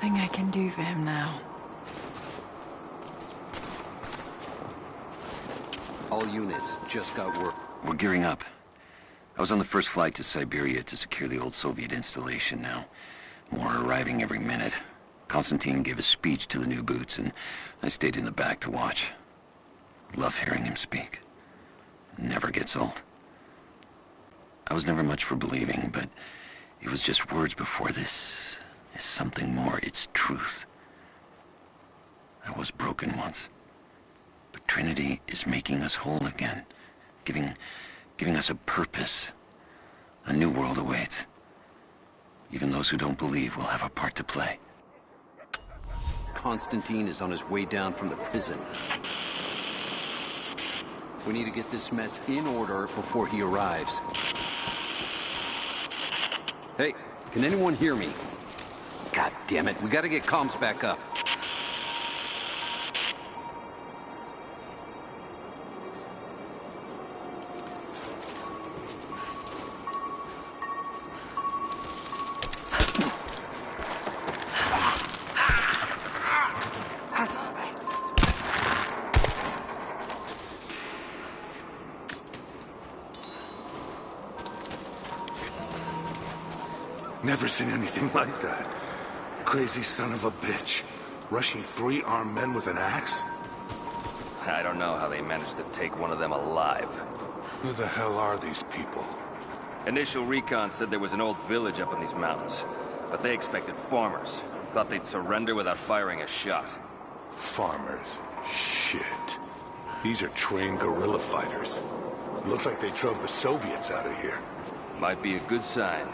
nothing I can do for him now. All units just got word. We're gearing up. I was on the first flight to Siberia to secure the old Soviet installation now. More are arriving every minute. Konstantin gave a speech to the new boots, and I stayed in the back to watch. Love hearing him speak. Never gets old. I was never much for believing, but it was just words before. This is something more. It's truth. I was broken once. But Trinity is making us whole again. Giving us a purpose. A new world awaits. Even those who don't believe will have a part to play. Konstantin is on his way down from the prison. We need to get this mess in order before he arrives. Hey, can anyone hear me? God damn it, we gotta get comms back up. Never seen anything like that. Crazy son of a bitch. Rushing 3 armed men with an axe? I don't know how they managed to take one of them alive. Who the hell are these people? Initial recon said there was an old village up in these mountains, but they expected farmers. Thought they'd surrender without firing a shot. Farmers? Shit. These are trained guerrilla fighters. It looks like they drove the Soviets out of here. Might be a good sign.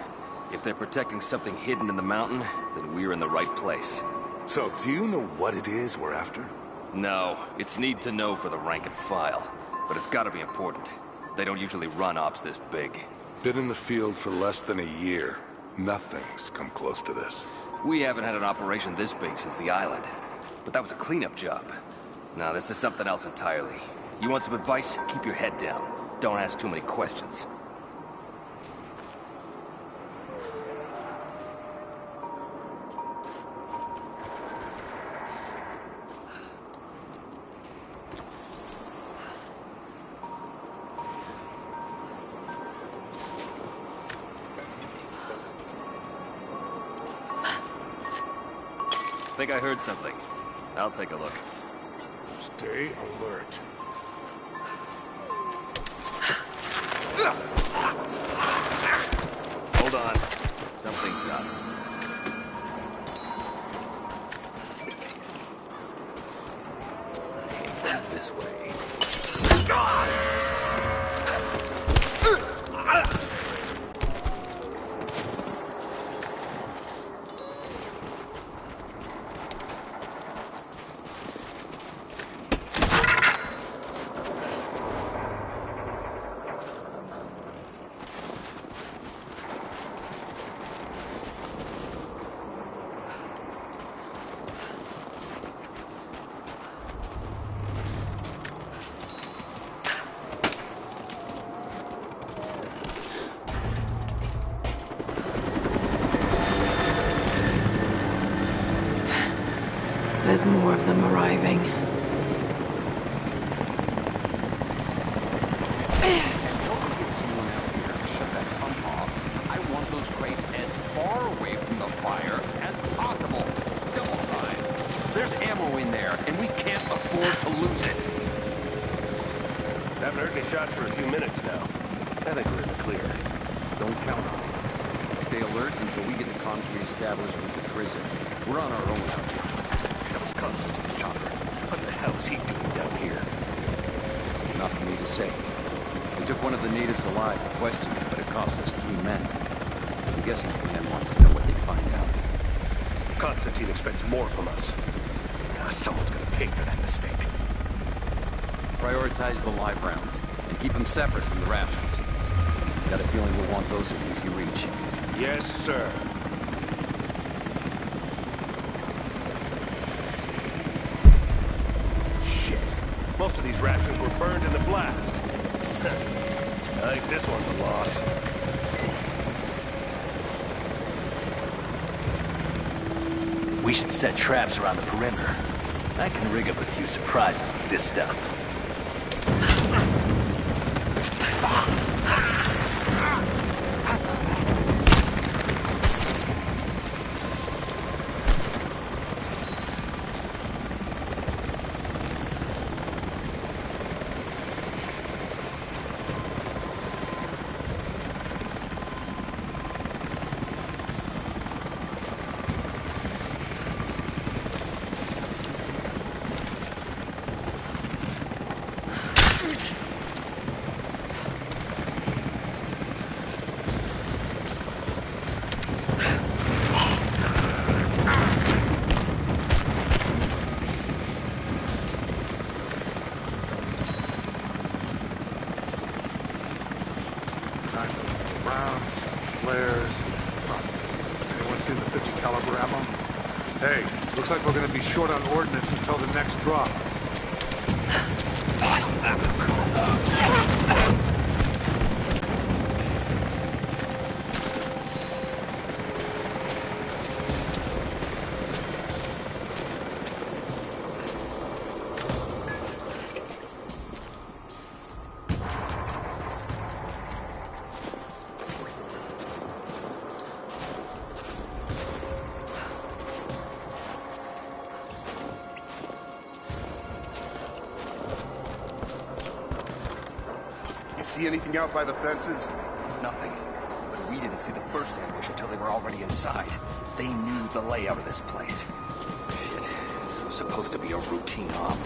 If they're protecting something hidden in the mountain, then we're in the right place. So, do you know what it is we're after? No, it's need to know for the rank and file. But it's gotta be important. They don't usually run ops this big. Been in the field for less than a year. Nothing's come close to this. We haven't had an operation this big since the island. But that was a cleanup job. Now, this is something else entirely. You want some advice? Keep your head down. Don't ask too many questions. I think I heard something. I'll take a look. Stay alert. Hold on. Something's up. It's out this way. There's more of them arriving. I want those crates as far away from the fire as possible. Double time. There's ammo in there, and we can't afford to lose it. Haven't heard any shots for a few minutes now. I think we're in the clear. Don't count on it. Stay alert until we get the comms reestablished with the prison. We're on our own out here. That was Konstantin's chopper. What the hell is he doing down here? Not for me to say. We took one of the natives alive to question him, but it cost us 3 men. I'm guessing the man wants to know what they find out. Konstantin expects more from us. Now, someone's gonna pay for that mistake. Prioritize the live rounds, and keep them separate from the rations. Got a feeling we'll want those in easy reach. Yes, sir. Shit. Most of these rations were burned in the blast. I think this one's a loss. We should set traps around the perimeter. I can rig up a few surprises with this stuff. Rounds, flares. Anyone seen the 50 caliber ammo? Hey, looks like we're gonna be short on ordnance until the next drop. See anything out by the fences? Nothing. But we didn't see the first ambush until they were already inside. They knew the layout of this place. Shit. This was supposed to be a routine op.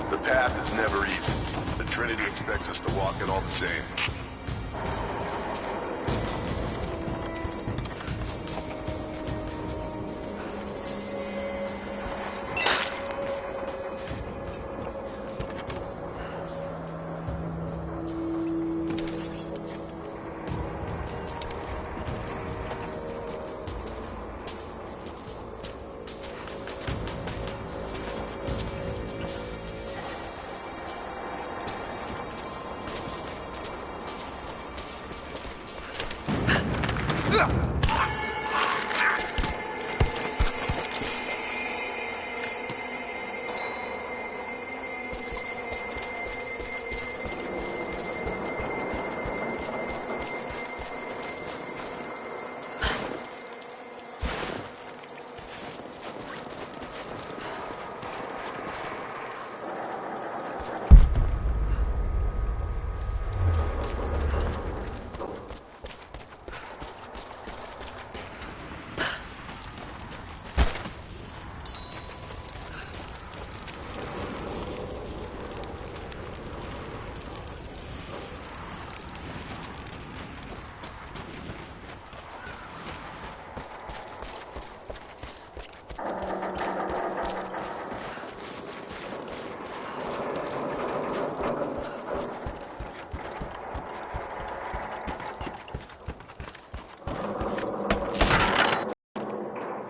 The path is never easy. The Trinity expects us to walk it all the same.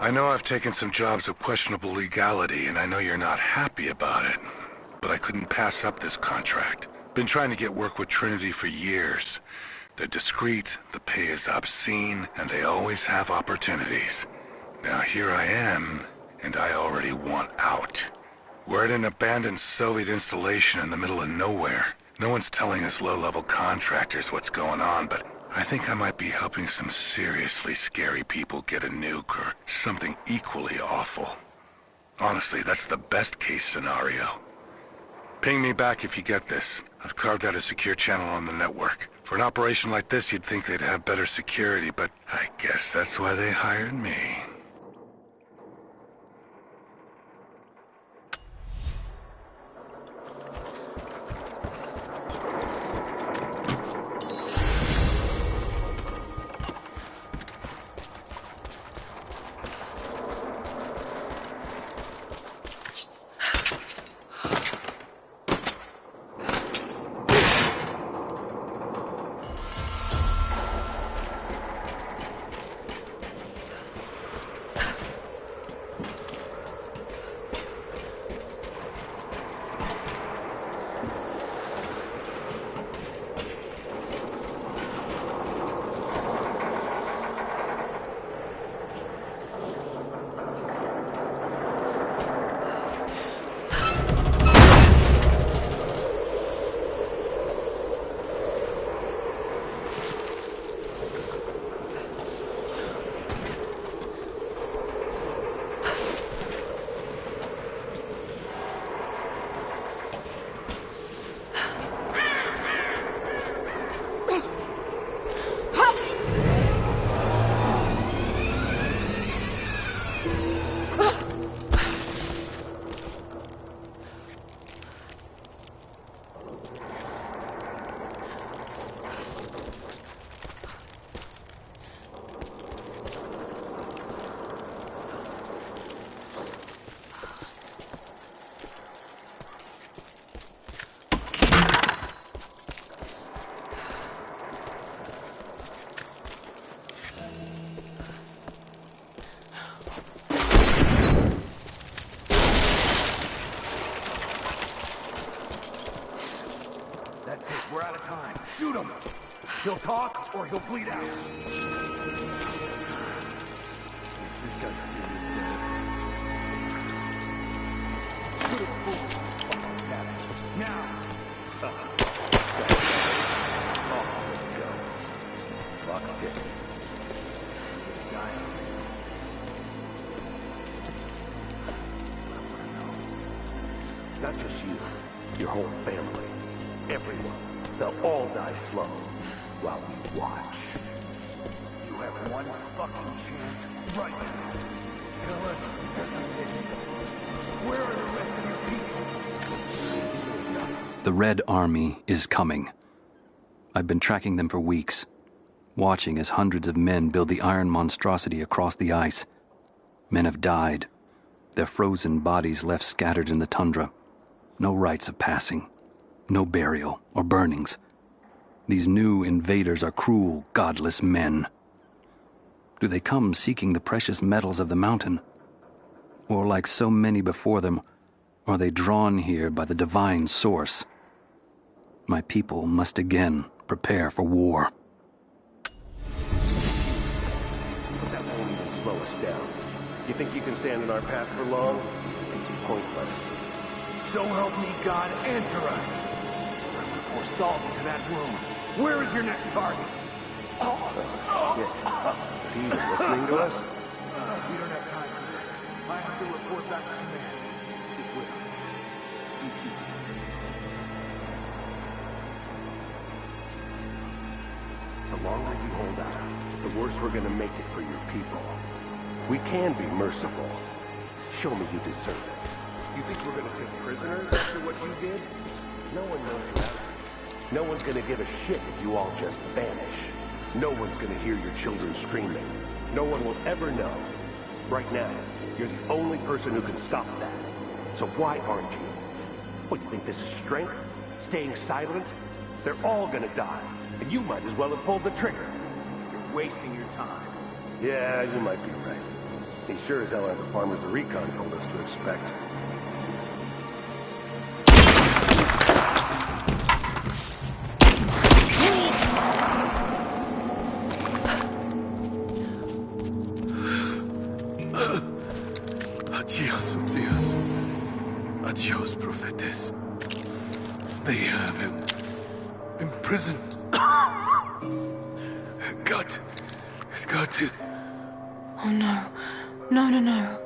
I know I've taken some jobs of questionable legality, and I know you're not happy about it. But I couldn't pass up this contract. Been trying to get work with Trinity for years. They're discreet, the pay is obscene, and they always have opportunities. Now here I am, and I already want out. We're at an abandoned Soviet installation in the middle of nowhere. No one's telling us low-level contractors what's going on, but I think I might be helping some seriously scary people get a nuke or something equally awful. Honestly, that's the best-case scenario. Ping me back if you get this. I've carved out a secure channel on the network. For an operation like this, you'd think they'd have better security, but I guess that's why they hired me. He'll talk, or he'll bleed out. This guy's now! Clock's ticking. Not just you, your whole family, everyone. They'll all die slow while we watch. You have one fucking chance right now. Tell us where are the rest of your people? The Red Army is coming. I've been tracking them for weeks, watching as hundreds of men build the iron monstrosity across the ice. Men have died, their frozen bodies left scattered in the tundra. No rites of passing, no burial or burnings. These new invaders are cruel, godless men. Do they come seeking the precious metals of the mountain? Or like so many before them, are they drawn here by the divine source? My people must again prepare for war. That won't even slow us down. You think you can stand in our path for long? It's pointless. So help me God, answer us! We're solving to that room. Where is your next target? Shit. Is he even listening to us? We don't have time for this. I have to report back to command. Keep with us. The longer you hold out, the worse we're gonna make it for your people. We can be merciful. Show me you deserve it. You think we're gonna take prisoners after what you did? No one knows that. No one's gonna give a shit if you all just vanish. No one's gonna hear your children screaming. No one will ever know. Right now, you're the only person who can stop that. So why aren't you? What, you think this is strength? Staying silent? They're all gonna die. And you might as well have pulled the trigger. You're wasting your time. Yeah, you might be right. He sure as hell aren't the farmers the recon told us to expect. Adios, Dios. Adios, prophetes. They have him imprisoned. Got to. Oh no. No, no, no.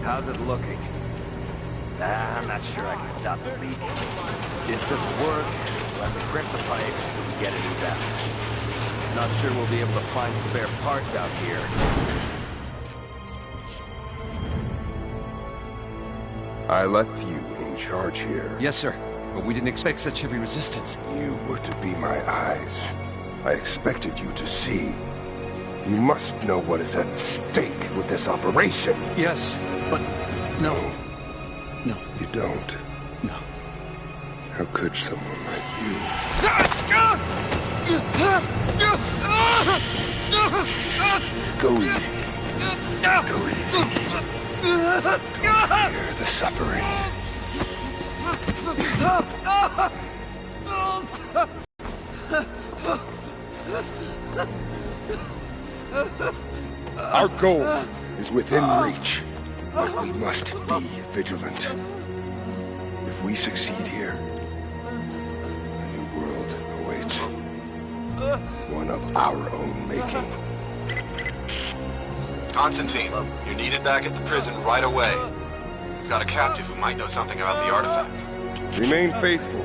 How's it looking? I'm not sure I can stop the leak. It doesn't work. We'll have to crimp the pipe till we get it out. Not sure we'll be able to find spare parts out here. I left you in charge here. Yes, sir. But we didn't expect such heavy resistance. You were to be my eyes. I expected you to see. You must know what is at stake with this operation. Yes, but no. No. You don't. No. How could someone like you? Go easy. Go easy. Don't fear the suffering. Our goal is within reach, but we must be vigilant. If we succeed here, a new world awaits. One of our own making. Constantine, you're needed back at the prison right away. got a captive who might know something about the artifact. Remain faithful.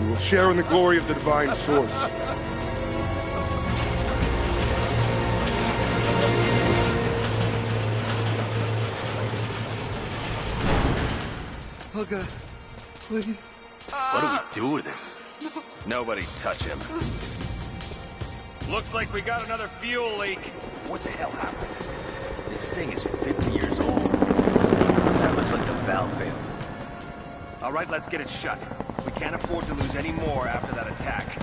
We will share in the glory of the divine source. Oh God, please. What do we do with him? Nobody touch him. Looks like we got another fuel leak. What the hell happened? This thing is 50 years old. That looks like the valve failed. All right, let's get it shut. We can't afford to lose any more after that attack.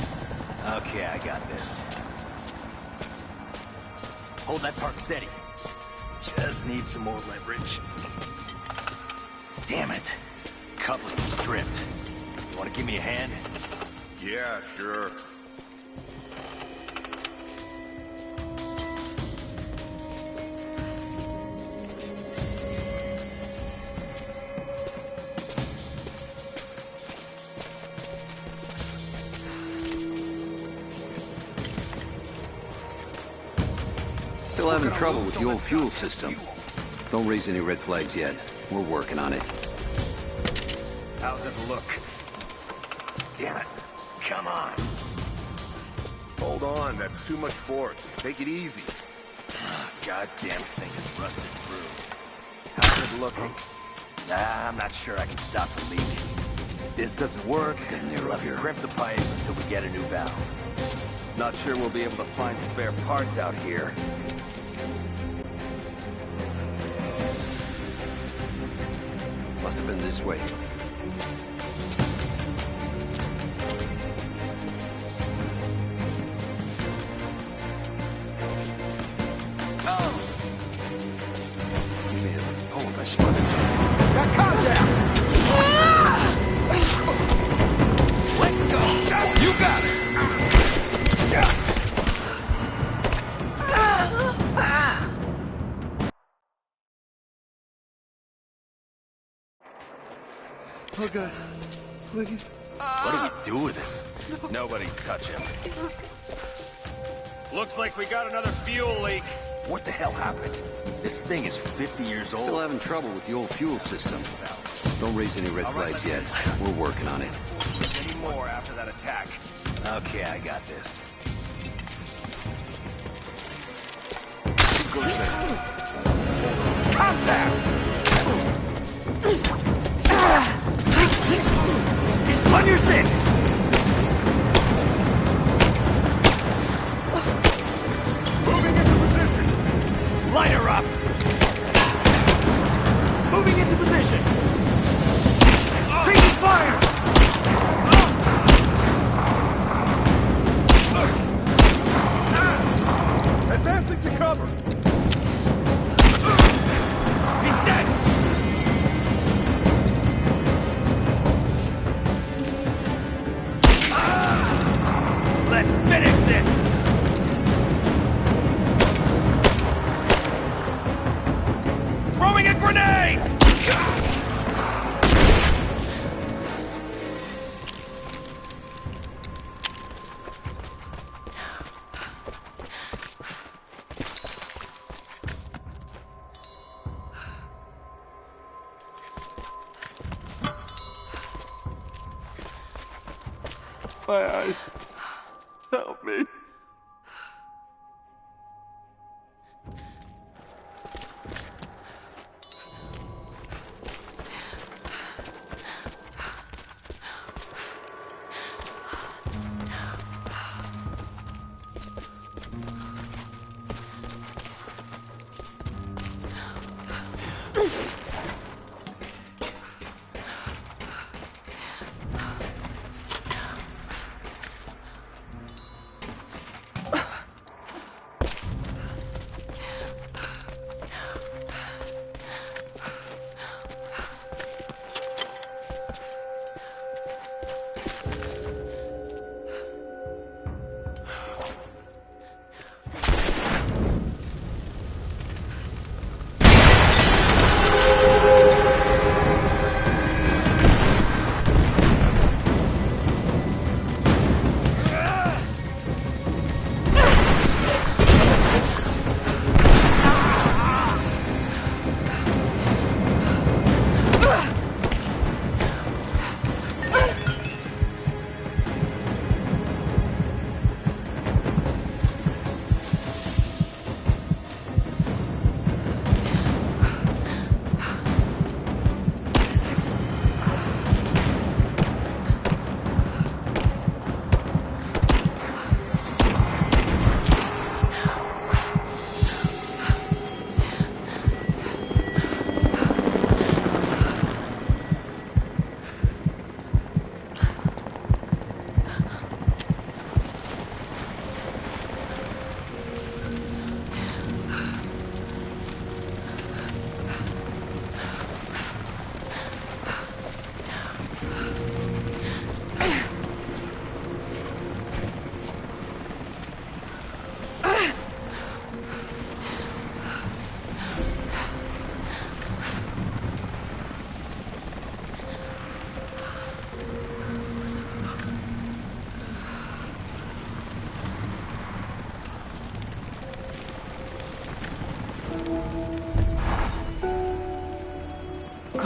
Okay, I got this. Hold that part steady. Just need some more leverage. Damn it. Coupling stripped. You want to give me a hand? Yeah, sure. Still having trouble with the old fuel system. Don't raise any red flags yet. We're working on it. How's it look? Damn it. Come on. Hold on, that's too much force. Take it easy. Goddamn thing is rusted through. How's it looking? Nah, I'm not sure I can stop the leak. If this doesn't work, Getting near up here. crimp the pipe until we get a new valve. Not sure we'll be able to find spare parts out here. Must have been this way. I spotted something. Got contact! Let's go! You got it! Oh God, please. What do we do with him? Nobody touch him. Looks like we got another fuel leak. What the hell happened? This thing is 50 years old. Still having trouble with the old fuel system. Don't raise any red flags yet. We're working on it. Any more after that attack? Okay, I got this. Contact! On your six! Moving into position! Light her up! Moving into position! Taking fire! Advancing to cover! He's dead! Let's finish this! Throwing a grenade! My eyes. Help me.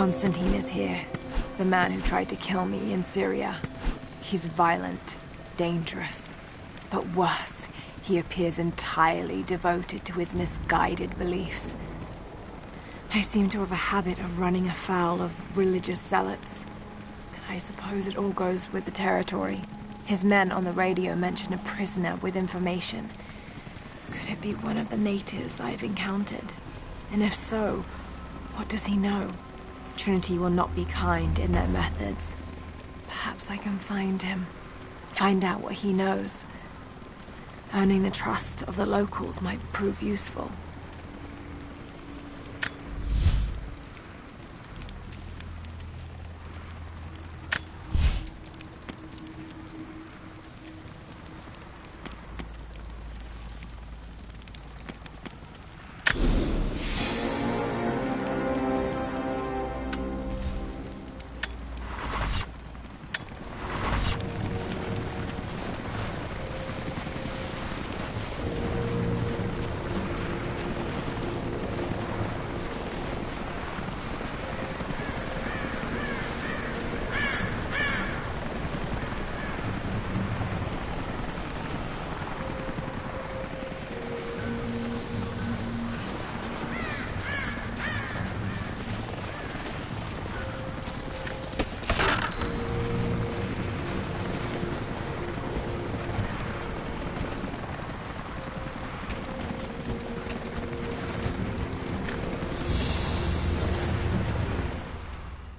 Constantine is here. The man who tried to kill me in Syria. He's violent, dangerous, but worse, he appears entirely devoted to his misguided beliefs. I seem to have a habit of running afoul of religious zealots. But I suppose it all goes with the territory. His men on the radio mention a prisoner with information. Could it be one of the natives I've encountered? And if so, what does he know? Trinity will not be kind in their methods. Perhaps I can find him. Find out what he knows. Earning the trust of the locals might prove useful.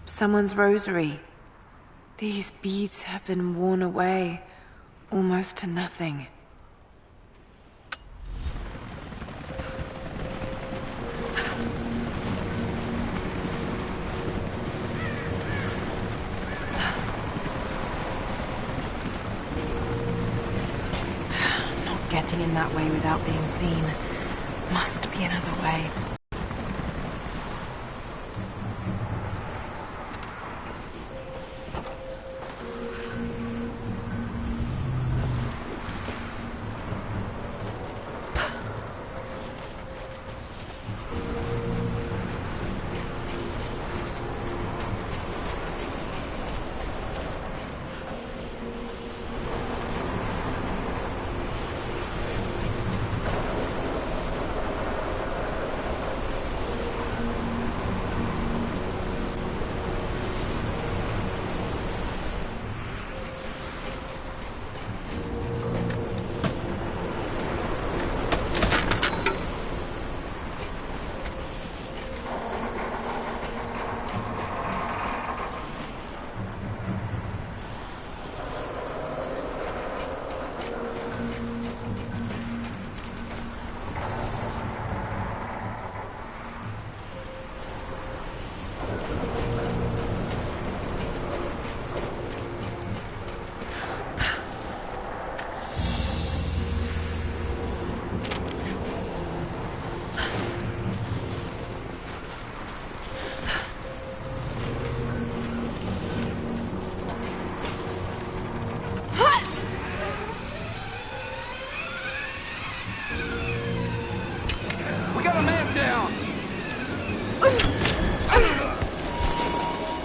Someone's rosary. These beads have been worn away, almost to nothing. Not getting in that way without being seen. Must be another way.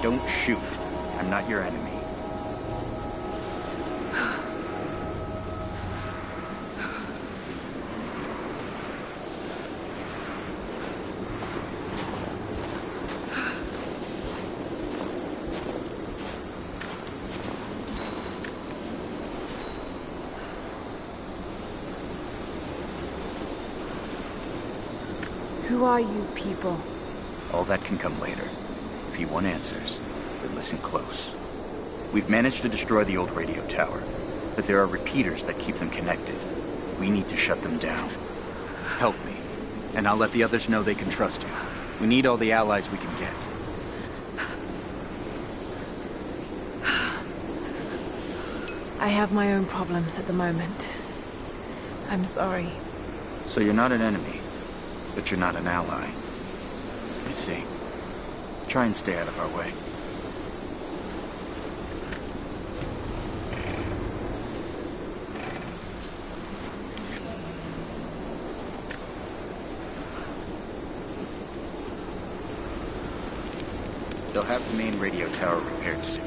Don't shoot. I'm not your enemy. Who are you people? All that can come later. If you want answers, then listen close. We've managed to destroy the old radio tower, but there are repeaters that keep them connected. We need to shut them down. Help me, and I'll let the others know they can trust you. We need all the allies we can get. I have my own problems at the moment. I'm sorry. So you're not an enemy, but you're not an ally. I see. Try and stay out of our way. They'll have the main radio tower repaired soon.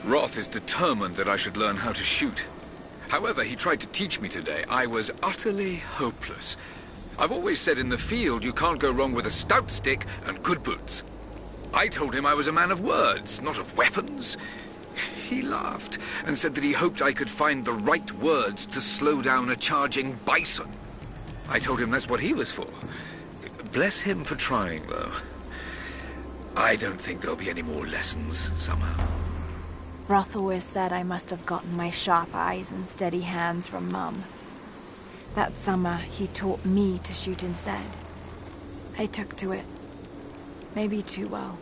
Roth is determined that I should learn how to shoot. However, he tried to teach me today. I was utterly hopeless. I've always said in the field you can't go wrong with a stout stick and good boots. I told him I was a man of words, not of weapons. He laughed and said that he hoped I could find the right words to slow down a charging bison. I told him that's what he was for. Bless him for trying, though. I don't think there'll be any more lessons, Summer. Roth always said I must have gotten my sharp eyes and steady hands from Mum. That summer, he taught me to shoot instead. I took to it. Maybe too well.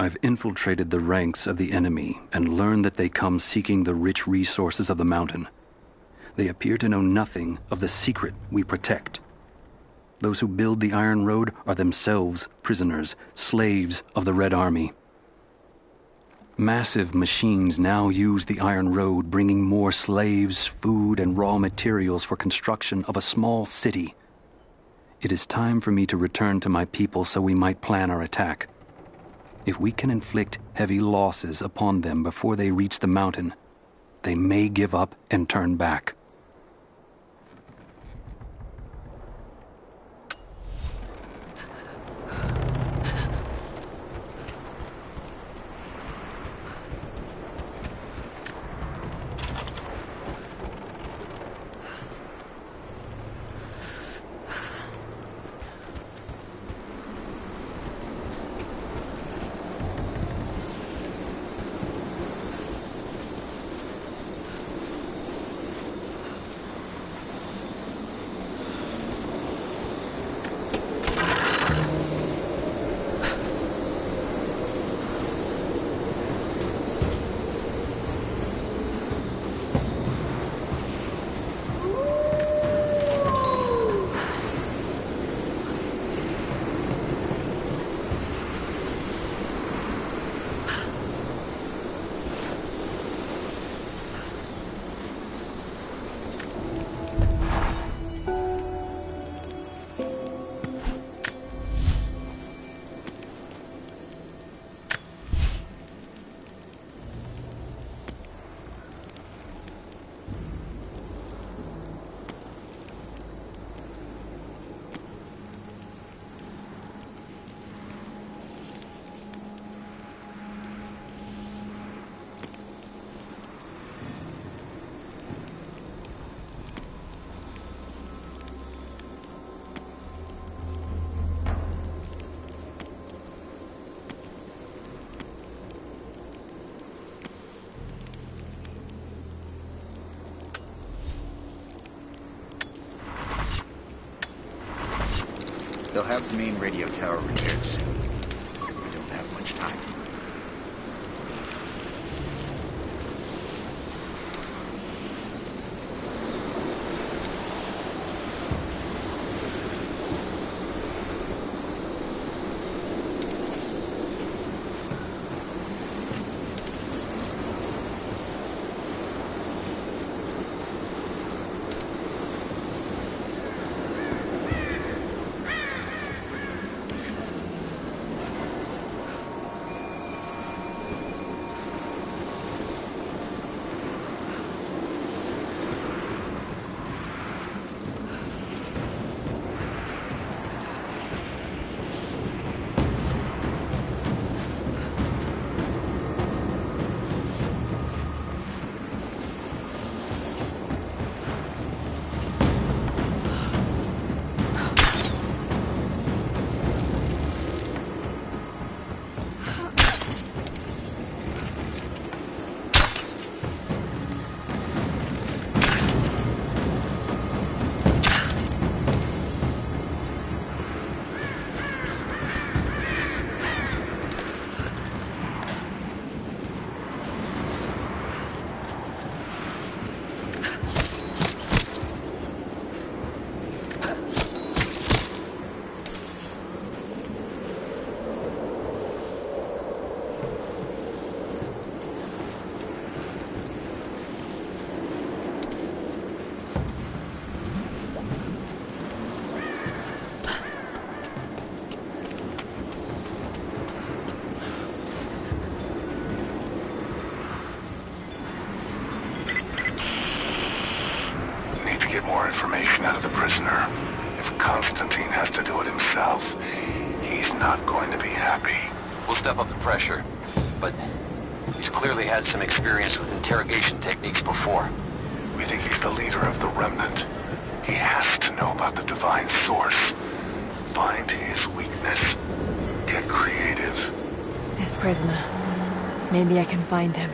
I've infiltrated the ranks of the enemy and learned that they come seeking the rich resources of the mountain. They appear to know nothing of the secret we protect. Those who build the Iron Road are themselves prisoners, slaves of the Red Army. Massive machines now use the Iron Road, bringing more slaves, food, and raw materials for construction of a small city. It is time for me to return to my people so we might plan our attack. If we can inflict heavy losses upon them before they reach the mountain, they may give up and turn back. They'll have the main radio tower repaired soon. We don't have much time. information out of the prisoner. If Constantine has to do it himself, he's not going to be happy. We'll step up the pressure, but he's clearly had some experience with interrogation techniques before. We think he's the leader of the Remnant. He has to know about the Divine Source. Find his weakness. Get creative. This prisoner. Maybe I can find him.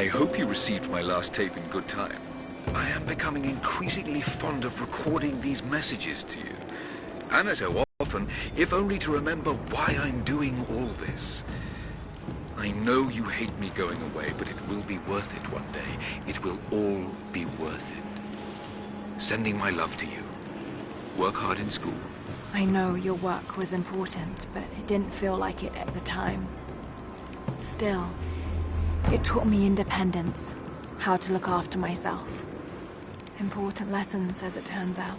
I hope you received my last tape in good time. I am becoming increasingly fond of recording these messages to you. And so often, if only to remember why I'm doing all this. I know you hate me going away, but it will be worth it one day. It will all be worth it. Sending my love to you. Work hard in school. I know your work was important, but it didn't feel like it at the time. Still, it taught me independence, how to look after myself. Important lessons, as it turns out.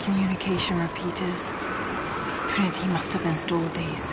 Communication repeaters. Trinity must have installed these.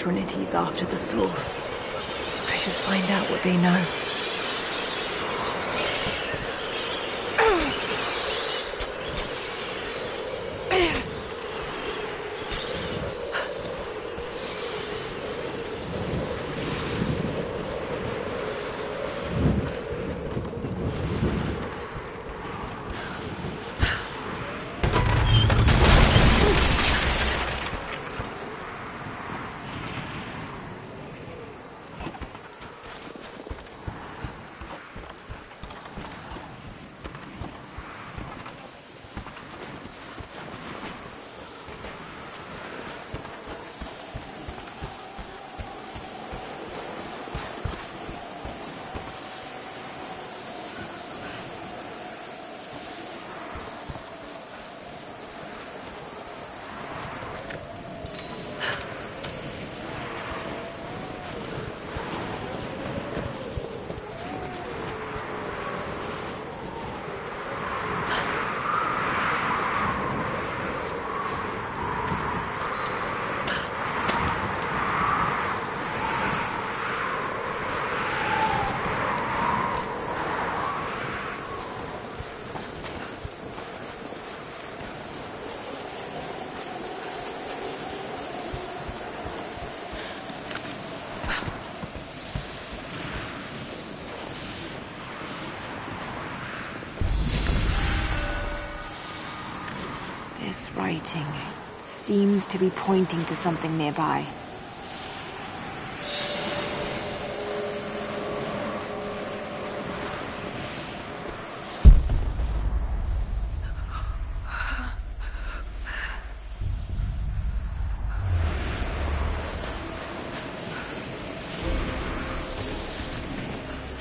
Trinity's after the source. I should find out what they know. This writing seems to be pointing to something nearby.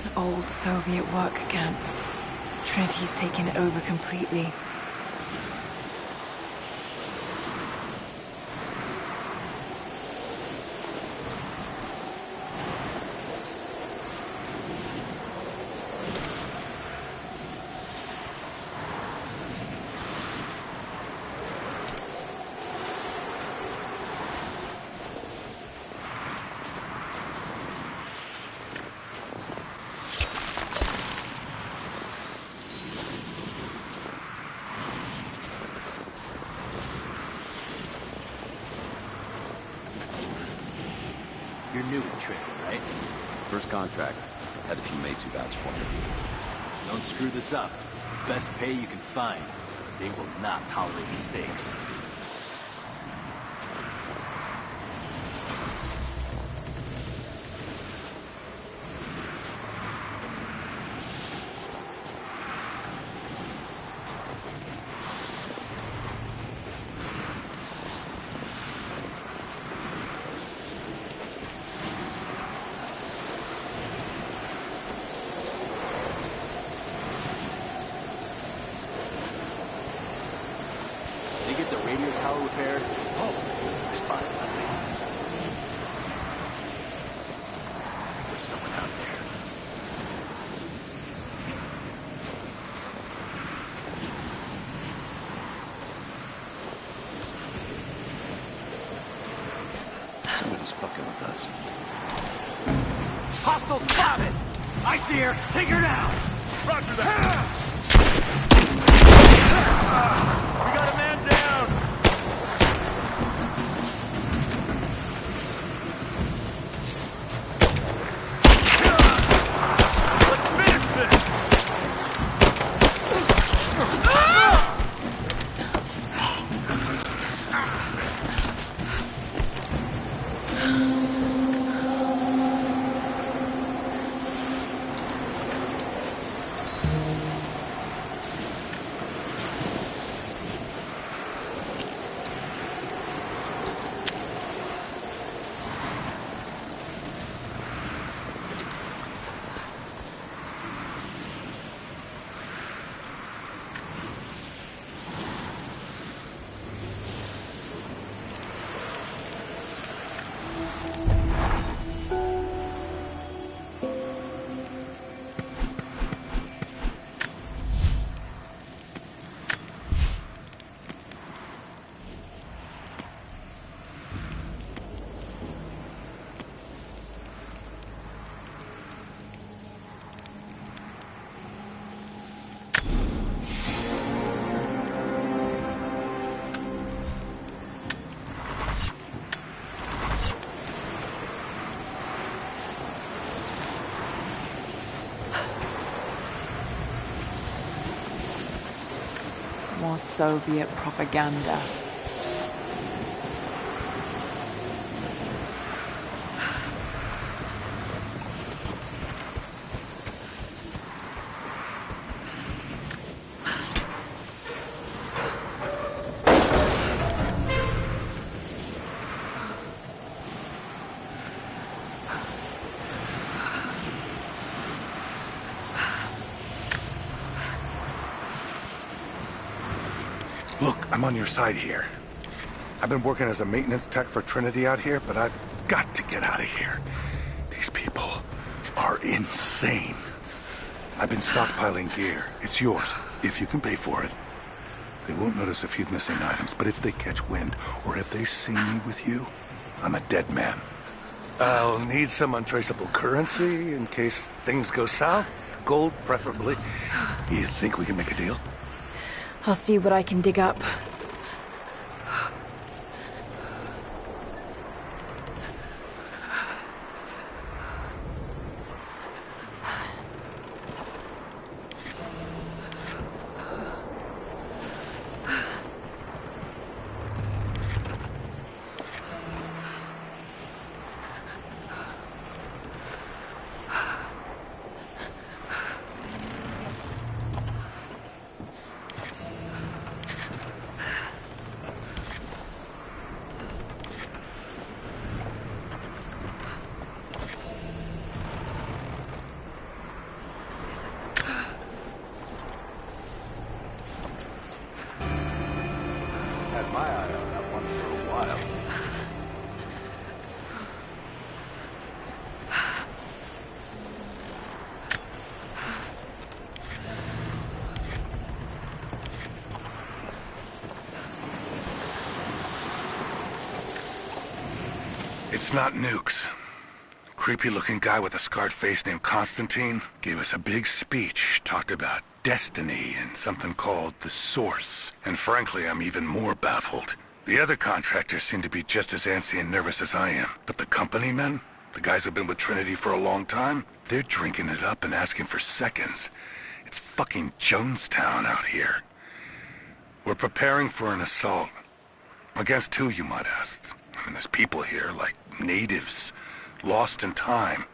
An old Soviet work camp. Trinity's taken it over completely. You're new at Trinity, right? First contract. Had a few mates who vouched for me. Don't screw this up. Best pay you can find. They will not tolerate mistakes. They get the radio tower repaired. Oh, I spotted something. There's someone out there. Somebody's fucking with us. Hostile spotted! I see her! Take her down! Roger that! We got a man down! Let's finish this! More Soviet propaganda. I'm on your side here. I've been working as a maintenance tech for Trinity out here, but I've got to get out of here. These people are insane. I've been stockpiling gear. It's yours, if you can pay for it. They won't notice a few missing items, but if they catch wind, or if they see me with you, I'm a dead man. I'll need some untraceable currency in case things go south. Gold, preferably. You think we can make a deal? I'll see what I can dig up. Had my eye on that one for a while. It's not nukes. Creepy-looking guy with a scarred face named Constantine gave us a big speech, talked about destiny and something called the Source. And frankly, I'm even more baffled. The other contractors seem to be just as antsy and nervous as I am. But the company men, the guys who've been with Trinity for a long time, they're drinking it up and asking for seconds. It's fucking Jonestown out here. We're preparing for an assault. Against who, you might ask? I mean, there's people here, like natives, lost in time.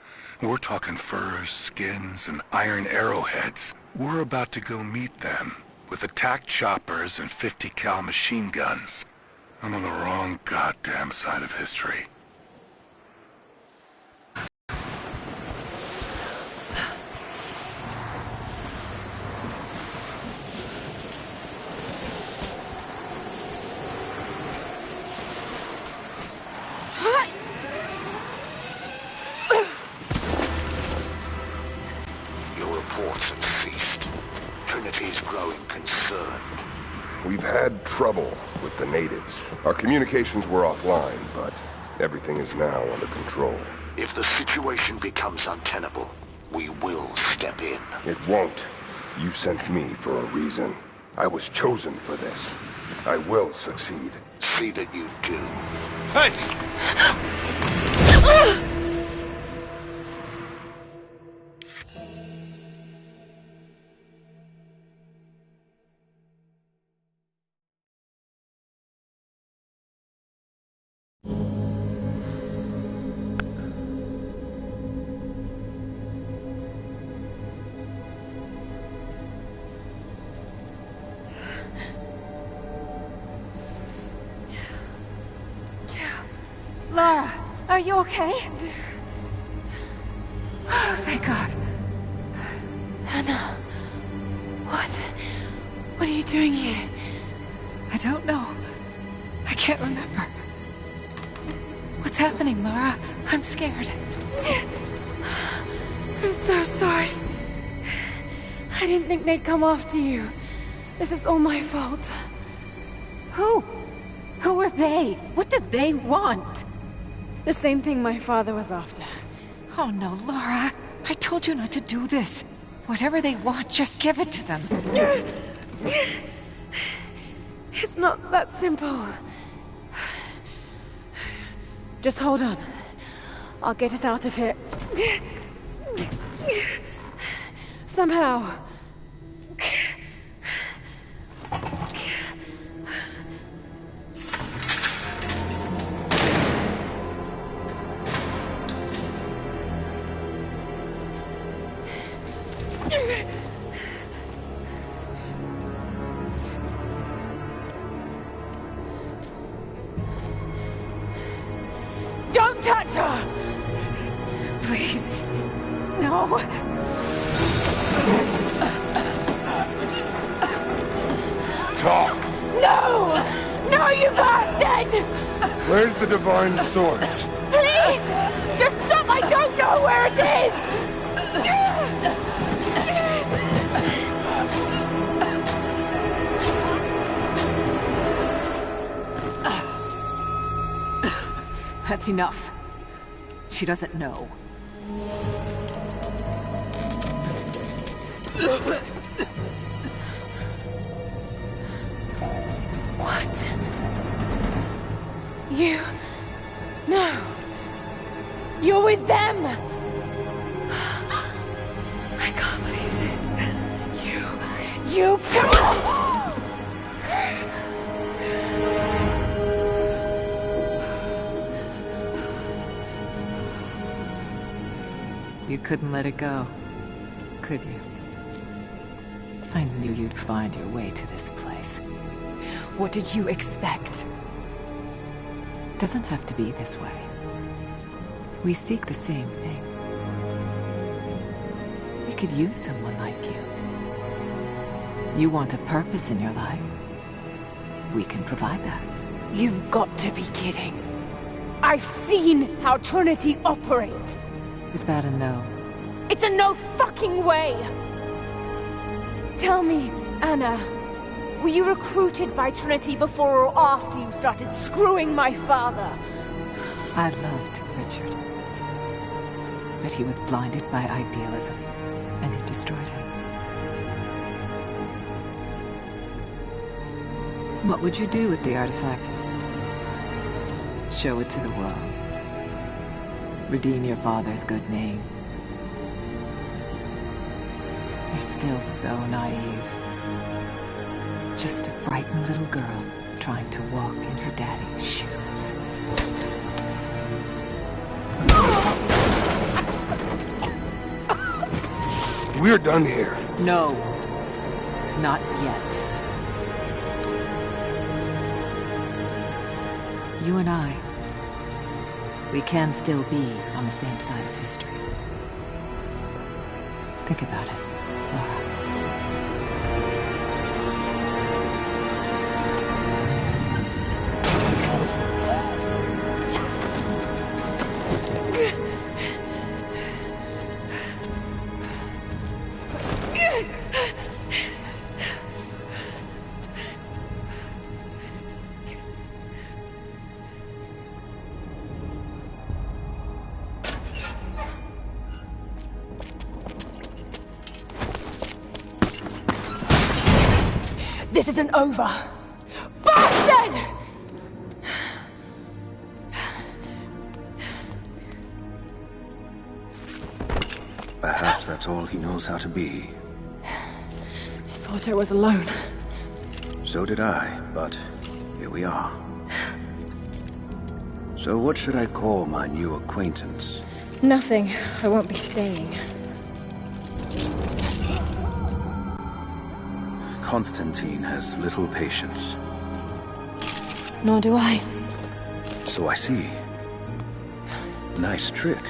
We're talking furs, skins, and iron arrowheads. We're about to go meet them with attack choppers and 50 cal machine guns. I'm on the wrong goddamn side of history. We've had trouble with the natives. Our communications were offline, but everything is now under control. If the situation becomes untenable, we will step in. It won't. You sent me for a reason. I was chosen for this. I will succeed. See that you do. Hey! Lara, are you okay? Oh, thank God. Anna, what are you doing here? I don't know. I can't remember. What's happening, Lara? I'm scared. I'm so sorry. I didn't think they'd come after you. This is all my fault. Who? Who are they? What do they want? The same thing my father was after. Oh no, Lara. I told you not to do this. Whatever they want, just give it to them. It's not that simple. Just hold on. I'll get us out of here. Somehow. daughter! Please. No. Talk! No! No, you bastard! Where's the divine source? Please! Just stop! I don't know where it is! That's enough. She doesn't know. What? You... No. You're with them! I can't believe this. You can't! You couldn't let it go, could you? I knew you'd find your way to this place. What did you expect? It doesn't have to be this way. We seek the same thing. We could use someone like you. You want a purpose in your life. We can provide that. You've got to be kidding. I've seen how Trinity operates. Is that a no? It's a no fucking way! Tell me, Anna, were you recruited by Trinity before or after you started screwing my father? I loved Richard. But he was blinded by idealism, and it destroyed him. What would you do with the artifact? Show it to the world. Redeem your father's good name. You're still so naive. Just a frightened little girl trying to walk in her daddy's shoes. We're done here. No. Not yet. You and I, we can still be on the same side of history. Think about it, Laura. This isn't over! Bastard! Perhaps that's all he knows how to be. I thought I was alone. So did I, but here we are. So what should I call my new acquaintance? Nothing. I won't be staying. Constantine has little patience. Nor do I. So I see. Nice trick.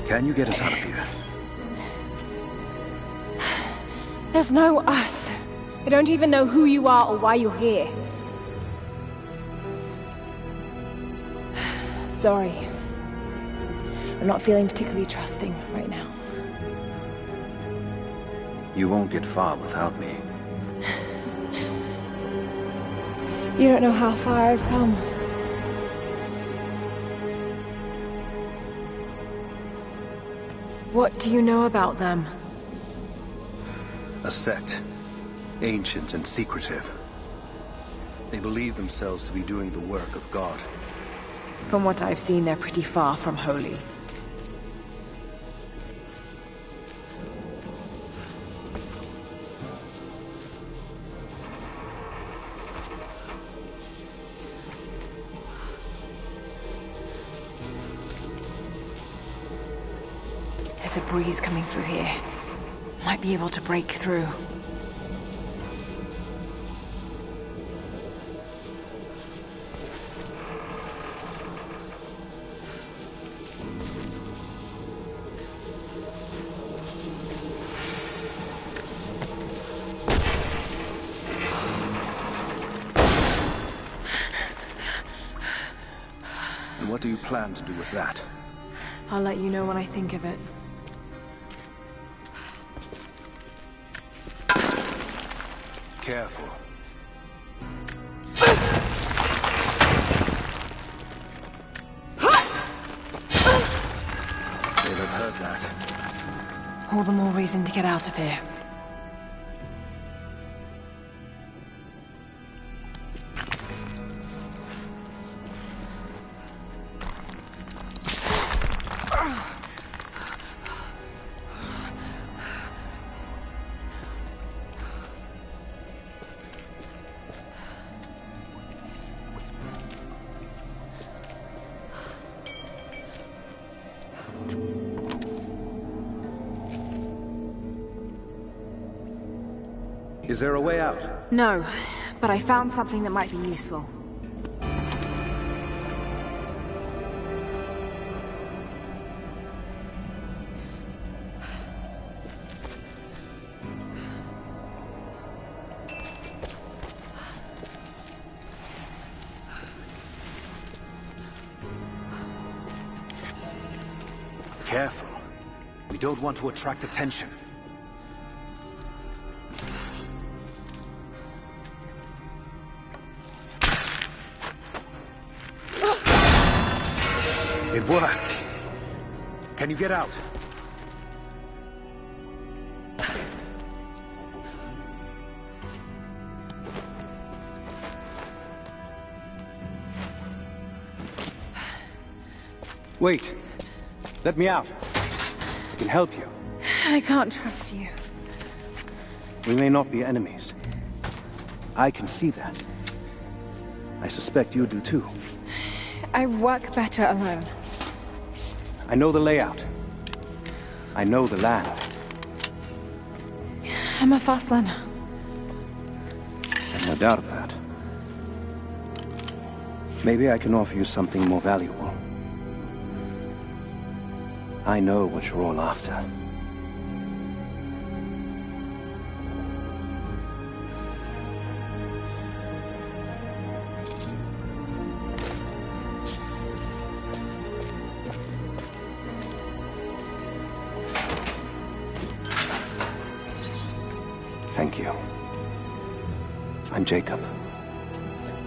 Can you get us out of here? There's no us. I don't even know who you are or why you're here. Sorry. I'm not feeling particularly trusting right now. You won't get far without me. You don't know how far I've come. What do you know about them? A sect. Ancient and secretive. They believe themselves to be doing the work of God. From what I've seen, they're pretty far from holy. There's a breeze coming through here. Might be able to break through. And what do you plan to do with that? I'll let you know when I think of it. Careful. They'll have heard that. All the more reason to get out of here. Is there a way out? No, but I found something that might be useful. Careful. We don't want to attract attention. It worked. Can you get out? Wait. Let me out. I can help you. I can't trust you. We may not be enemies. I can see that. I suspect you do too. I work better alone. I know the layout. I know the land. I'm a fast learner. I've no doubt of that. Maybe I can offer you something more valuable. I know what you're all after. Thank you. I'm Jacob.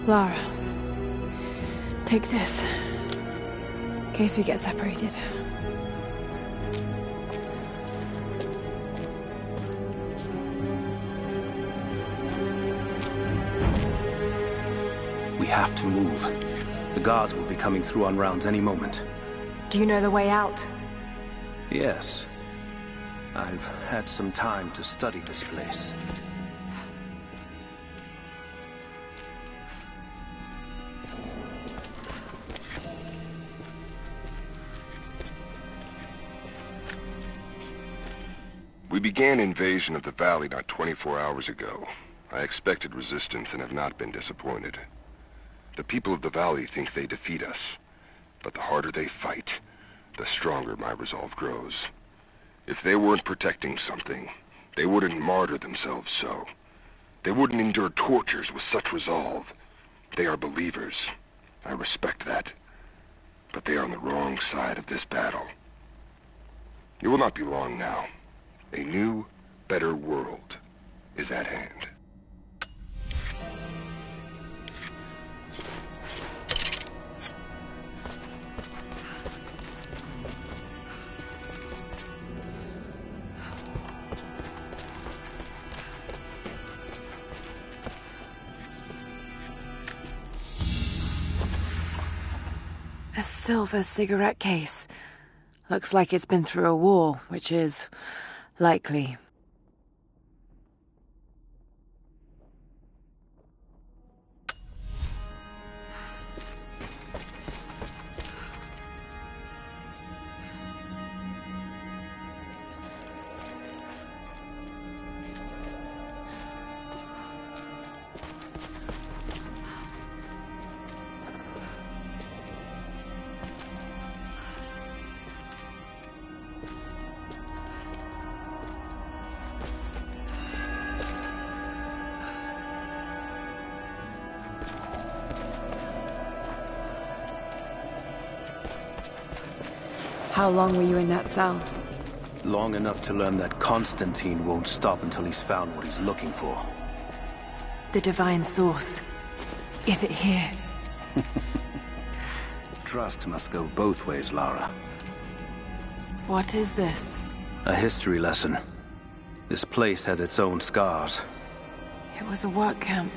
Lara. Take this. In case we get separated. We have to move. The guards will be coming through on rounds any moment. Do you know the way out? Yes. I've had some time to study this place. We began invasion of the valley not 24 hours ago. I expected resistance and have not been disappointed. The people of the valley think they defeat us, but the harder they fight, the stronger my resolve grows. If they weren't protecting something, they wouldn't martyr themselves so. They wouldn't endure tortures with such resolve. They are believers. I respect that. But they are on the wrong side of this battle. It will not be long now. A new, better world is at hand. A silver cigarette case. Looks like it's been through a war, which is likely. How long were you in that cell? Long enough to learn that Constantine won't stop until he's found what he's looking for. The divine source. Is it here? Trust must go both ways, Lara. What is this? A history lesson. This place has its own scars. It was a work camp.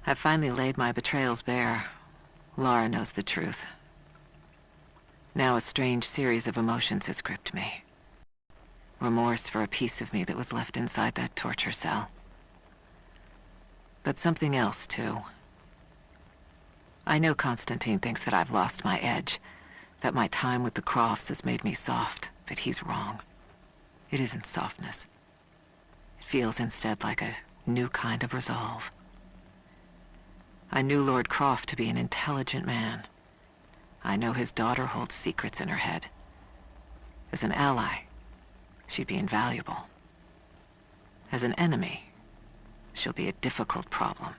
I've finally laid my betrayals bare. Lara knows the truth. Now a strange series of emotions has gripped me. Remorse for a piece of me that was left inside that torture cell. But something else, too. I know Constantine thinks that I've lost my edge, that my time with the Crofts has made me soft, but he's wrong. It isn't softness. It feels instead like a new kind of resolve. I knew Lord Croft to be an intelligent man. I know his daughter holds secrets in her head. As an ally, she'd be invaluable. As an enemy, she'll be a difficult problem.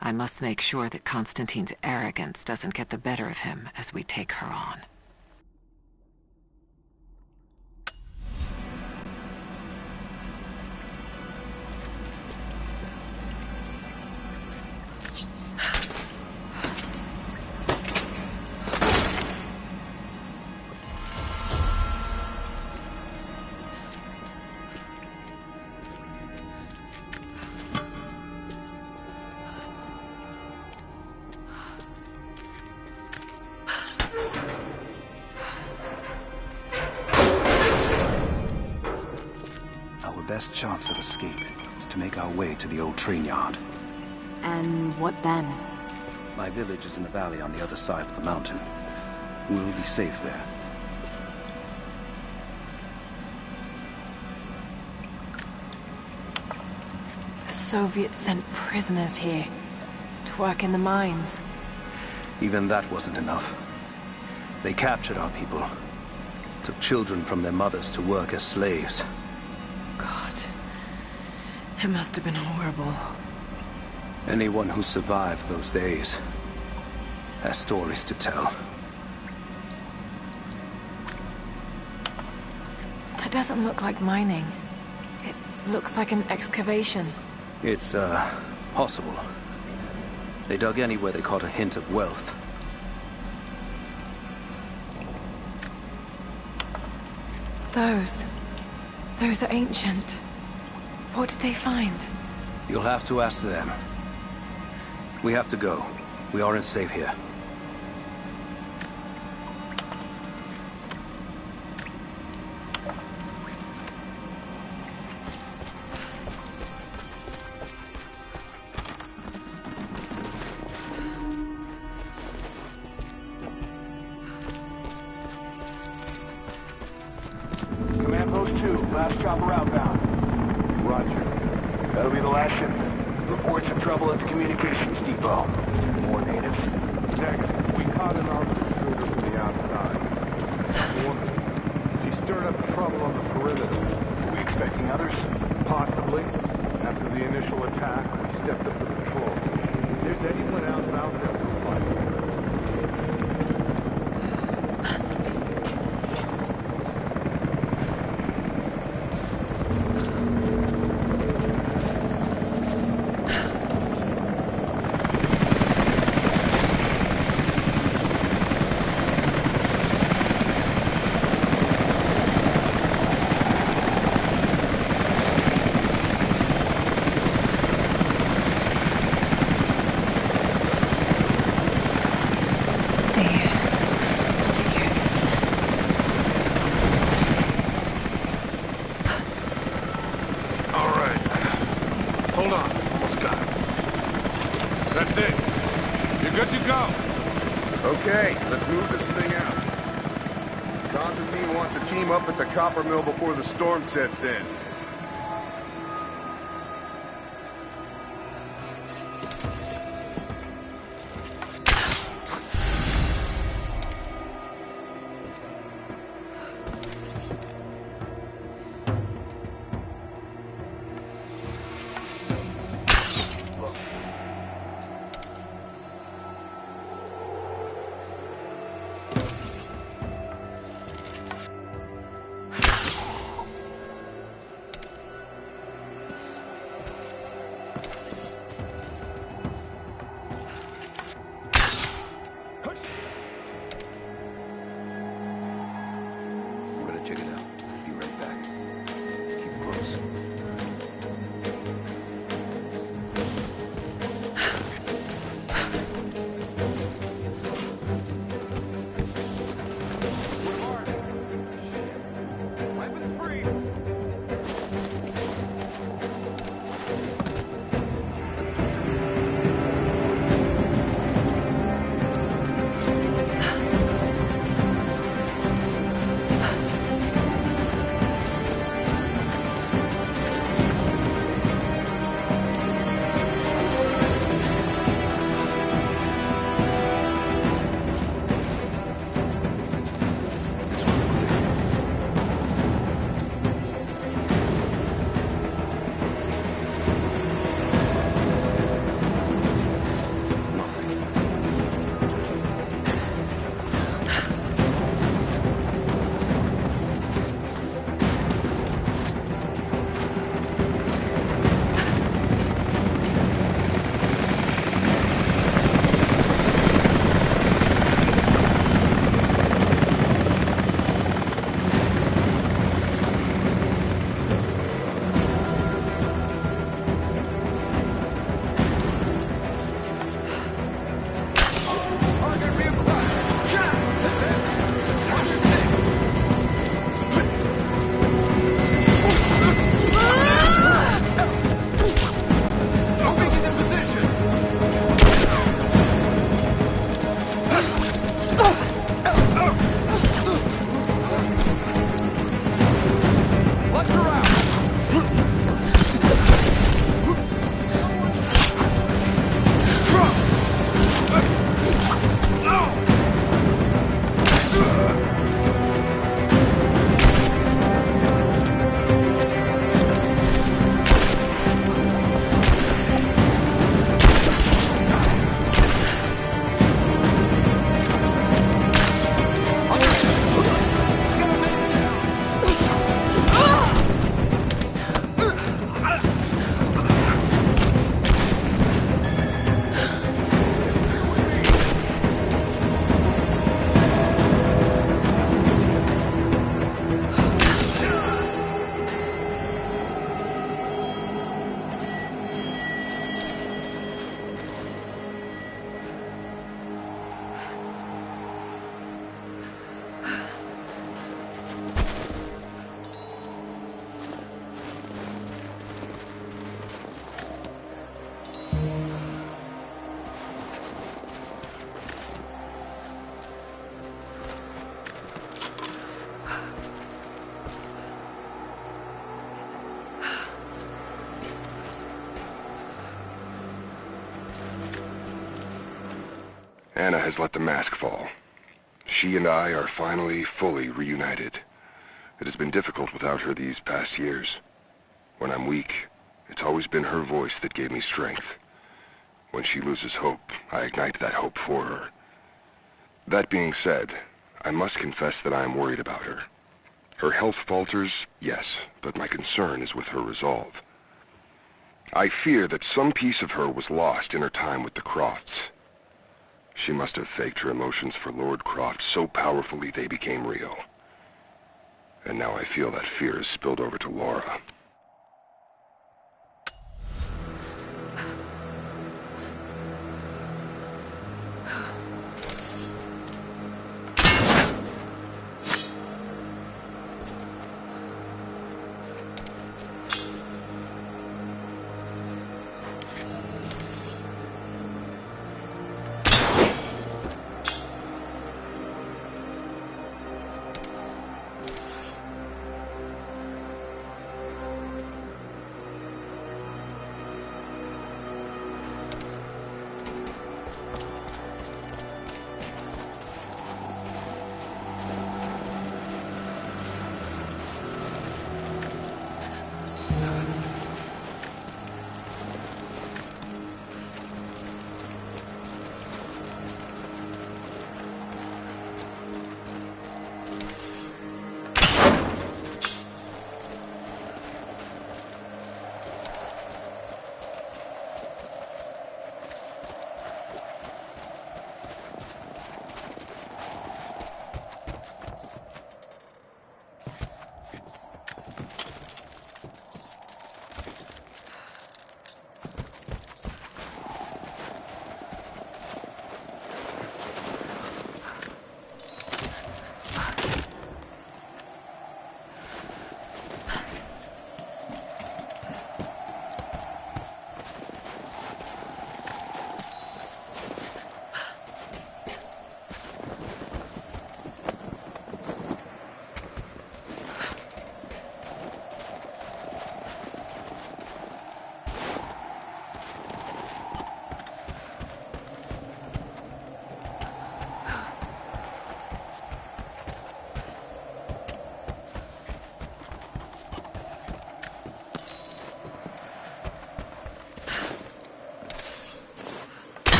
I must make sure that Constantine's arrogance doesn't get the better of him as we take her on. Best chance of escape is to make our way to the old train yard. And what then? My village is in the valley on the other side of the mountain. We'll be safe there. The Soviets sent prisoners here to work in the mines. Even that wasn't enough. They captured our people, took children from their mothers to work as slaves. God, it must have been horrible. Anyone who survived those days has stories to tell. That doesn't look like mining. It looks like an excavation. It's, possible. They dug anywhere they caught a hint of wealth. Those are ancient. What did they find? You'll have to ask them. We have to go. We aren't safe here. Command Post 2, last chopper outbound. Roger. That'll be the last shipment. Reports of trouble at the communications depot. More natives? Negative. We caught an armed intruder from the outside. Woman. She stirred up trouble on the perimeter. Are we expecting others? Possibly. After the initial attack, we stepped up to patrol. If there's anyone else out there, we'll find them. Up at the copper mill before the storm sets in. Check it out. Be right back. Keep close. Anna has let the mask fall. She and I are finally fully reunited. It has been difficult without her these past years. When I'm weak, it's always been her voice that gave me strength. When she loses hope, I ignite that hope for her. That being said, I must confess that I am worried about her. Her health falters, yes, but my concern is with her resolve. I fear that some piece of her was lost in her time with the Crofts. She must have faked her emotions for Lord Croft so powerfully they became real. And now I feel that fear has spilled over to Laura.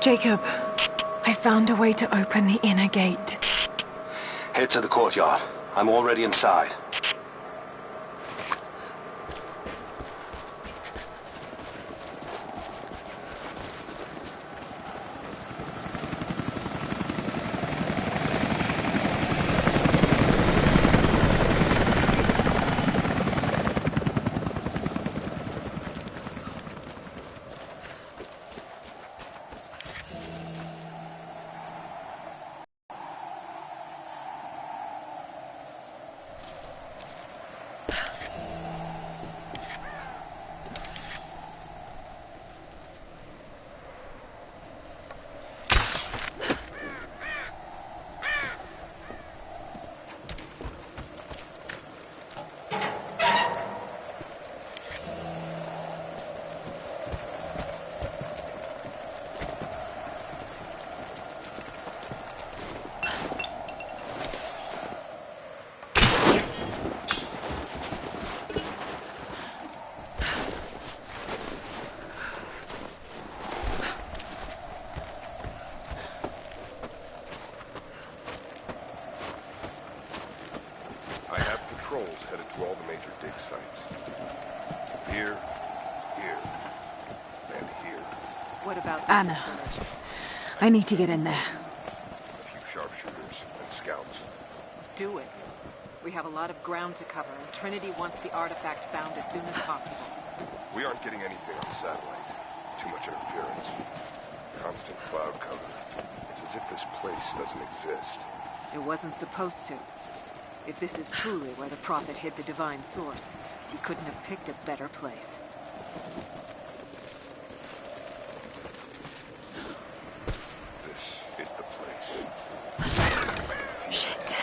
Jacob, I found a way to open the inner gate. Head to the courtyard. I'm already inside. Headed to all the major dig sites. Here, here, and here. What about Anna? I need to get in there. A few sharpshooters and scouts. Do it. We have a lot of ground to cover, and Trinity wants the artifact found as soon as possible. We aren't getting anything on satellite. Too much interference. Constant cloud cover. It's as if this place doesn't exist. It wasn't supposed to. If this is truly where the Prophet hid the divine source, he couldn't have picked a better place. This is the place. Shit.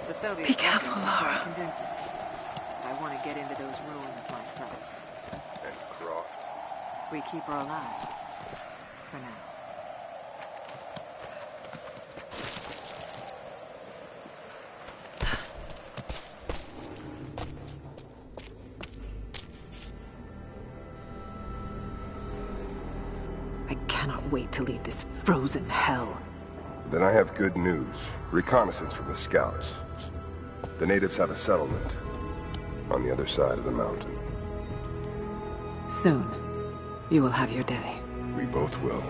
The Soviets Be careful, Lara. Convincing. I want to get into those ruins myself. And Croft? We keep her alive. For now. Wait to leave this frozen hell. Then I have good news. Reconnaissance from the scouts. The natives have a settlement on the other side of the mountain. Soon, you will have your day. We both will.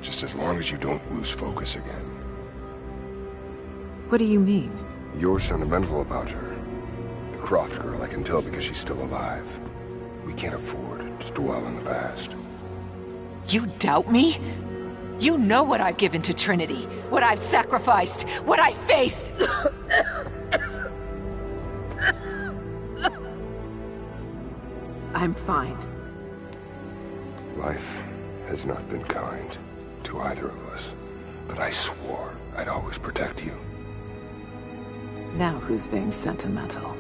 Just as long as you don't lose focus again. What do you mean? You're sentimental about her. The Croft girl, I can tell because she's still alive. We can't afford to dwell in the past. You doubt me? You know what I've given to Trinity, what I've sacrificed, what I face. I'm fine. Life has not been kind to either of us, but I swore I'd always protect you. Now who's being sentimental?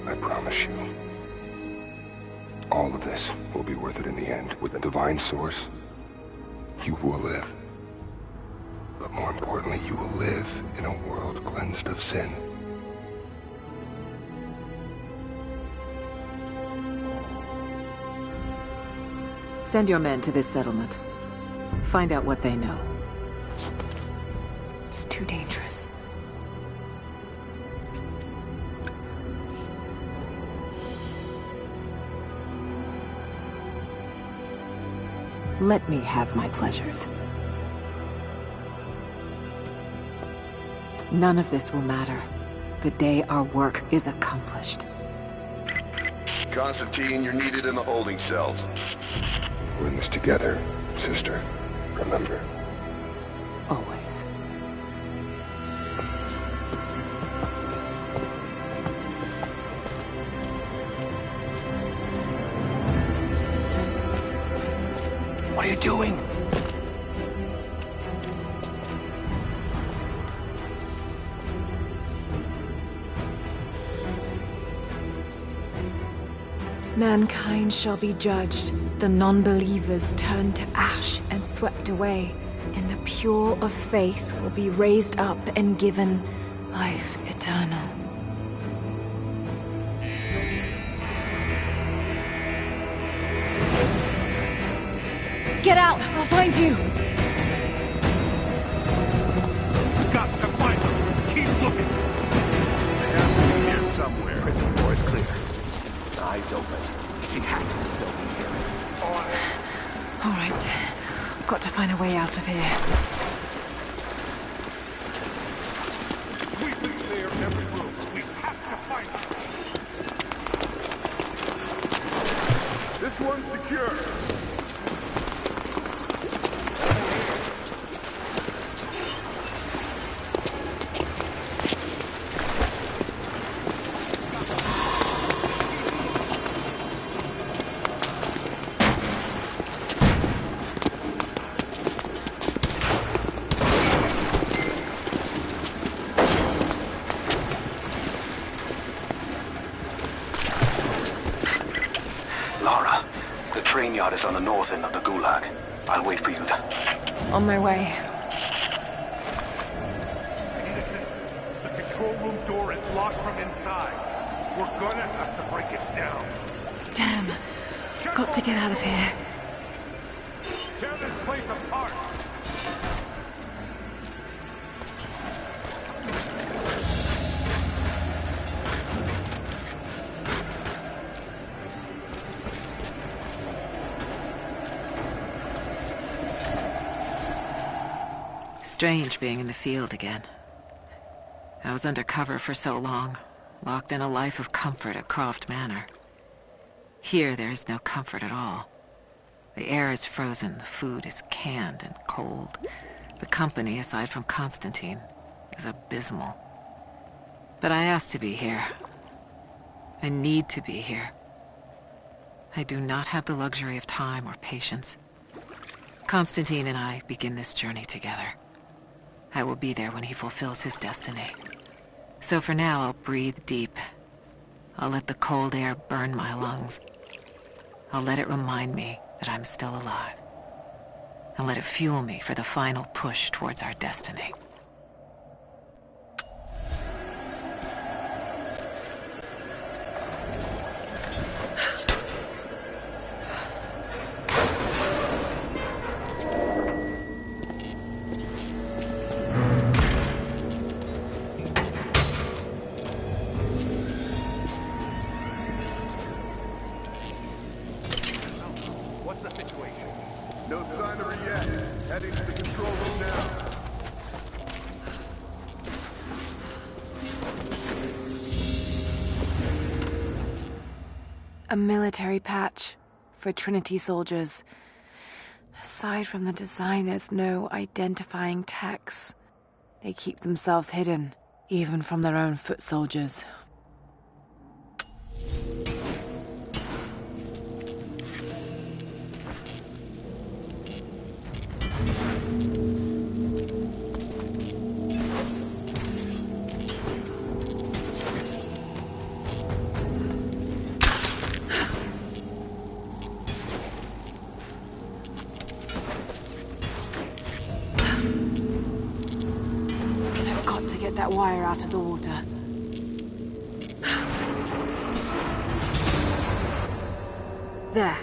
I promise you. All of this will be worth it in the end. With the divine source, you will live. But more importantly, you will live in a world cleansed of sin. Send your men to this settlement. Find out what they know. It's too dangerous. Let me have my pleasures. None of this will matter. The day our work is accomplished. Constantine, you're needed in the holding cells. We're in this together, sister. Remember. Always. What are you doing? Mankind shall be judged. The non-believers turned to ash and swept away. And the pure of faith will be raised up and given life eternal. Get out! I'll find you! We've got to find them! Keep looking! They have to be here somewhere. The door is clear. Eyes open. She has to still be here. On it! All right. Got to find a way out of here. Completely clear every room. We have to find them. This one's secure. Is on the north end of the Gulag. I'll wait for you there. On my way. The control room door is locked from inside. We're gonna have to break it down. Damn. Got to get out of here. Tear this place apart! Strange being in the field again. I was undercover for so long, locked in a life of comfort at Croft Manor. Here there is no comfort at all. The air is frozen, the food is canned and cold. The company, aside from Constantine, is abysmal. But I asked to be here. I need to be here. I do not have the luxury of time or patience. Constantine and I begin this journey together. I will be there when he fulfills his destiny. So for now, I'll breathe deep. I'll let the cold air burn my lungs. I'll let it remind me that I'm still alive. And let it fuel me for the final push towards our destiny. A military patch for Trinity soldiers. Aside from the design, there's no identifying text. They keep themselves hidden, even from their own foot soldiers. That wire out of the water. There.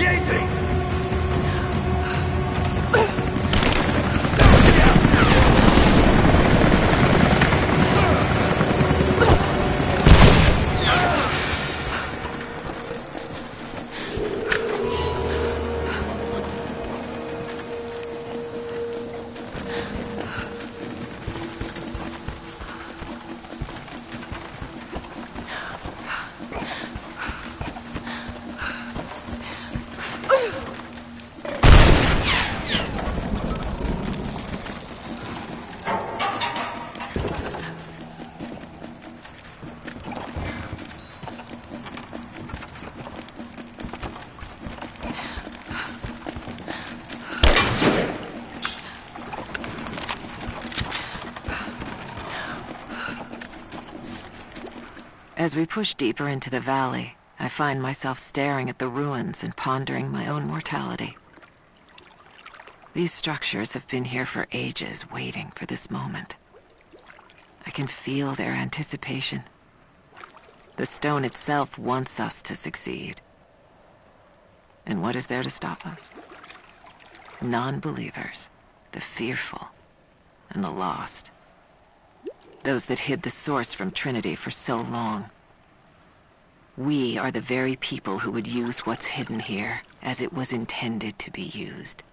Engaging! As we push deeper into the valley, I find myself staring at the ruins and pondering my own mortality. These structures have been here for ages, waiting for this moment. I can feel their anticipation. The stone itself wants us to succeed. And what is there to stop us? Non-believers, the fearful, and the lost. Those that hid the source from Trinity for so long. We are the very people who would use what's hidden here as it was intended to be used.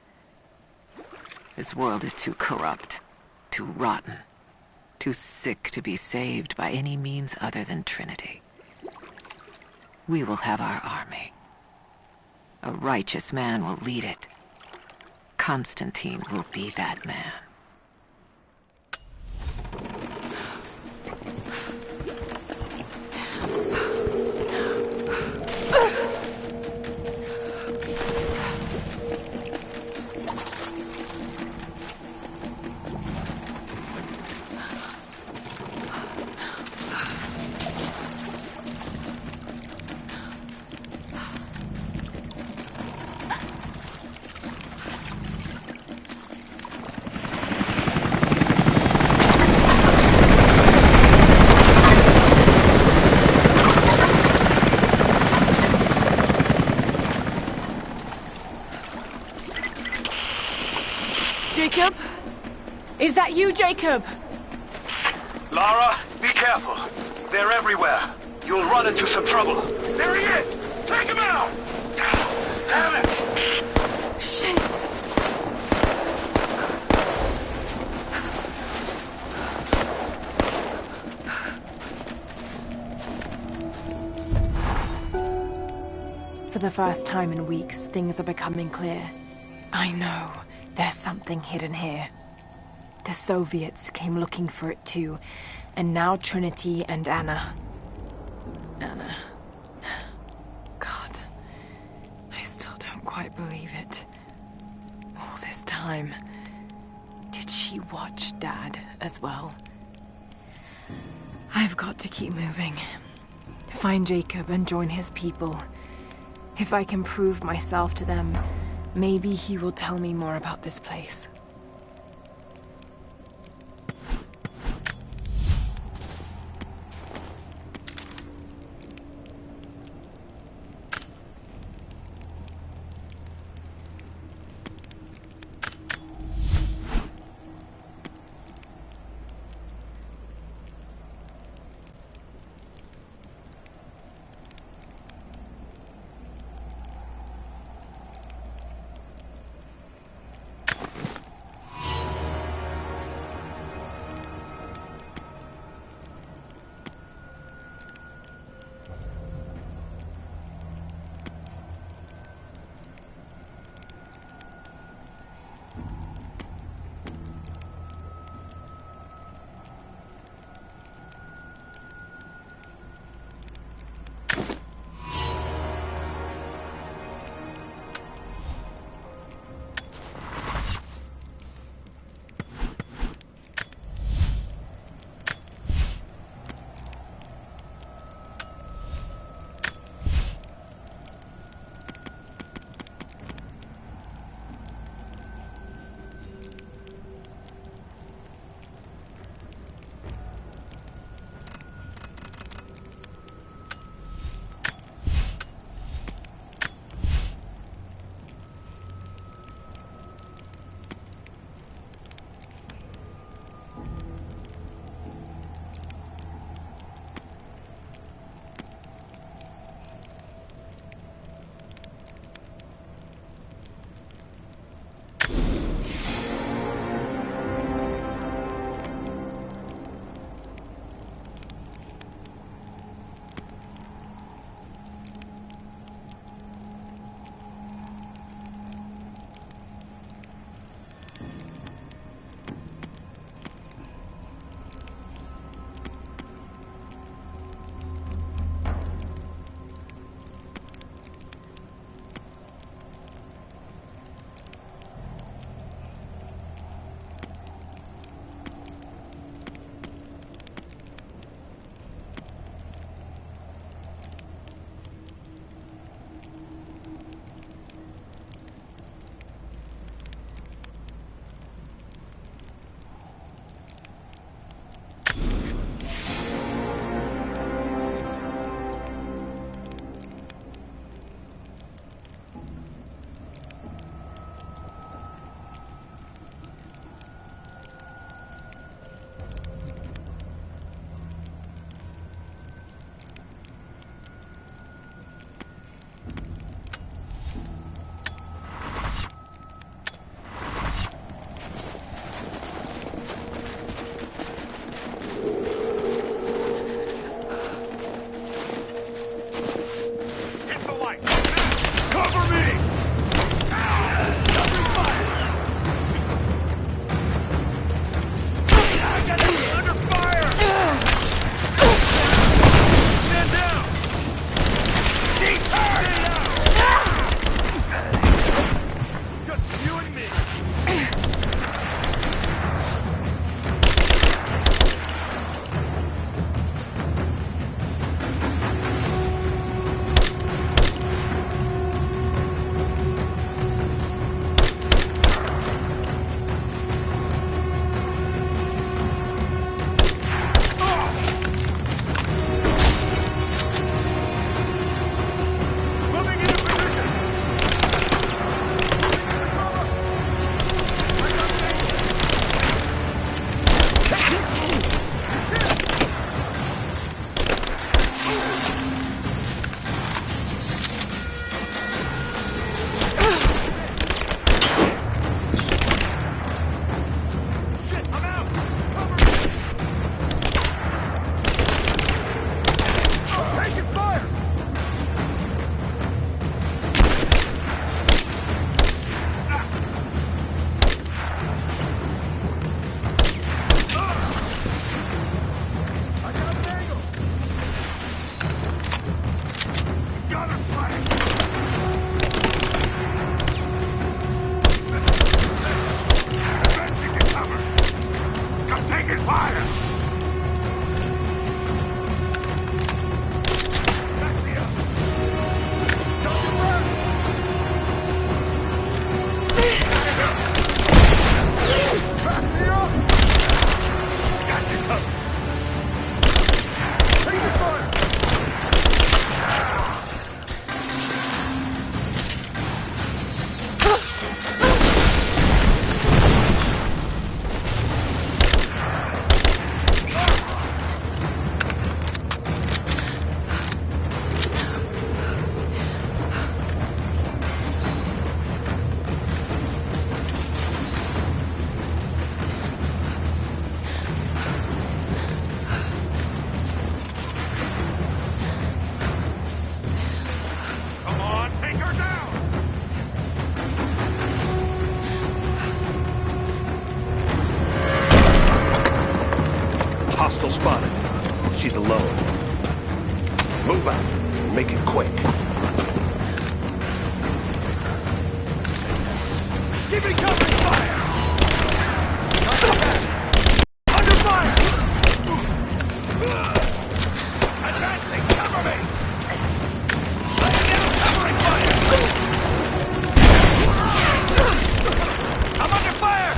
This world is too corrupt, too rotten, too sick to be saved by any means other than Trinity. We will have our army. A righteous man will lead it. Constantine will be that man. Jacob? Is that you, Jacob? Lara, be careful. They're everywhere. You'll run into some trouble. There he is! Take him out! Damn it! Shit! For the first time in weeks, things are becoming clear. I know. There's something hidden here. The Soviets came looking for it too, and now Trinity and Anna. Anna. God. I still don't quite believe it. All this time. Did she watch Dad as well? I've got to keep moving. Find Jacob and join his people. If I can prove myself to them, maybe he will tell me more about this place. Make it quick. Give me covering fire! Under fire! Advancing, cover me! Covering fire! I'm under fire!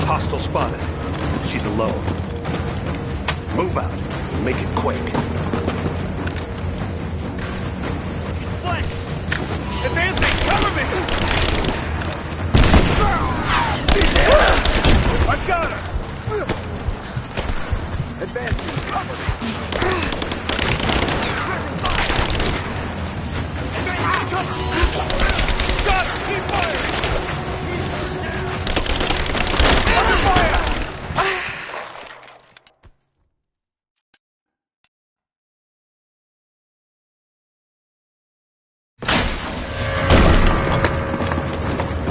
Hostile spotted. She's alone. Move out. Make it quick. She's flanked! Advancing, cover me! I've got her! Advancing, cover me! Advancing, cover! Got her! Keep firing! Under fire!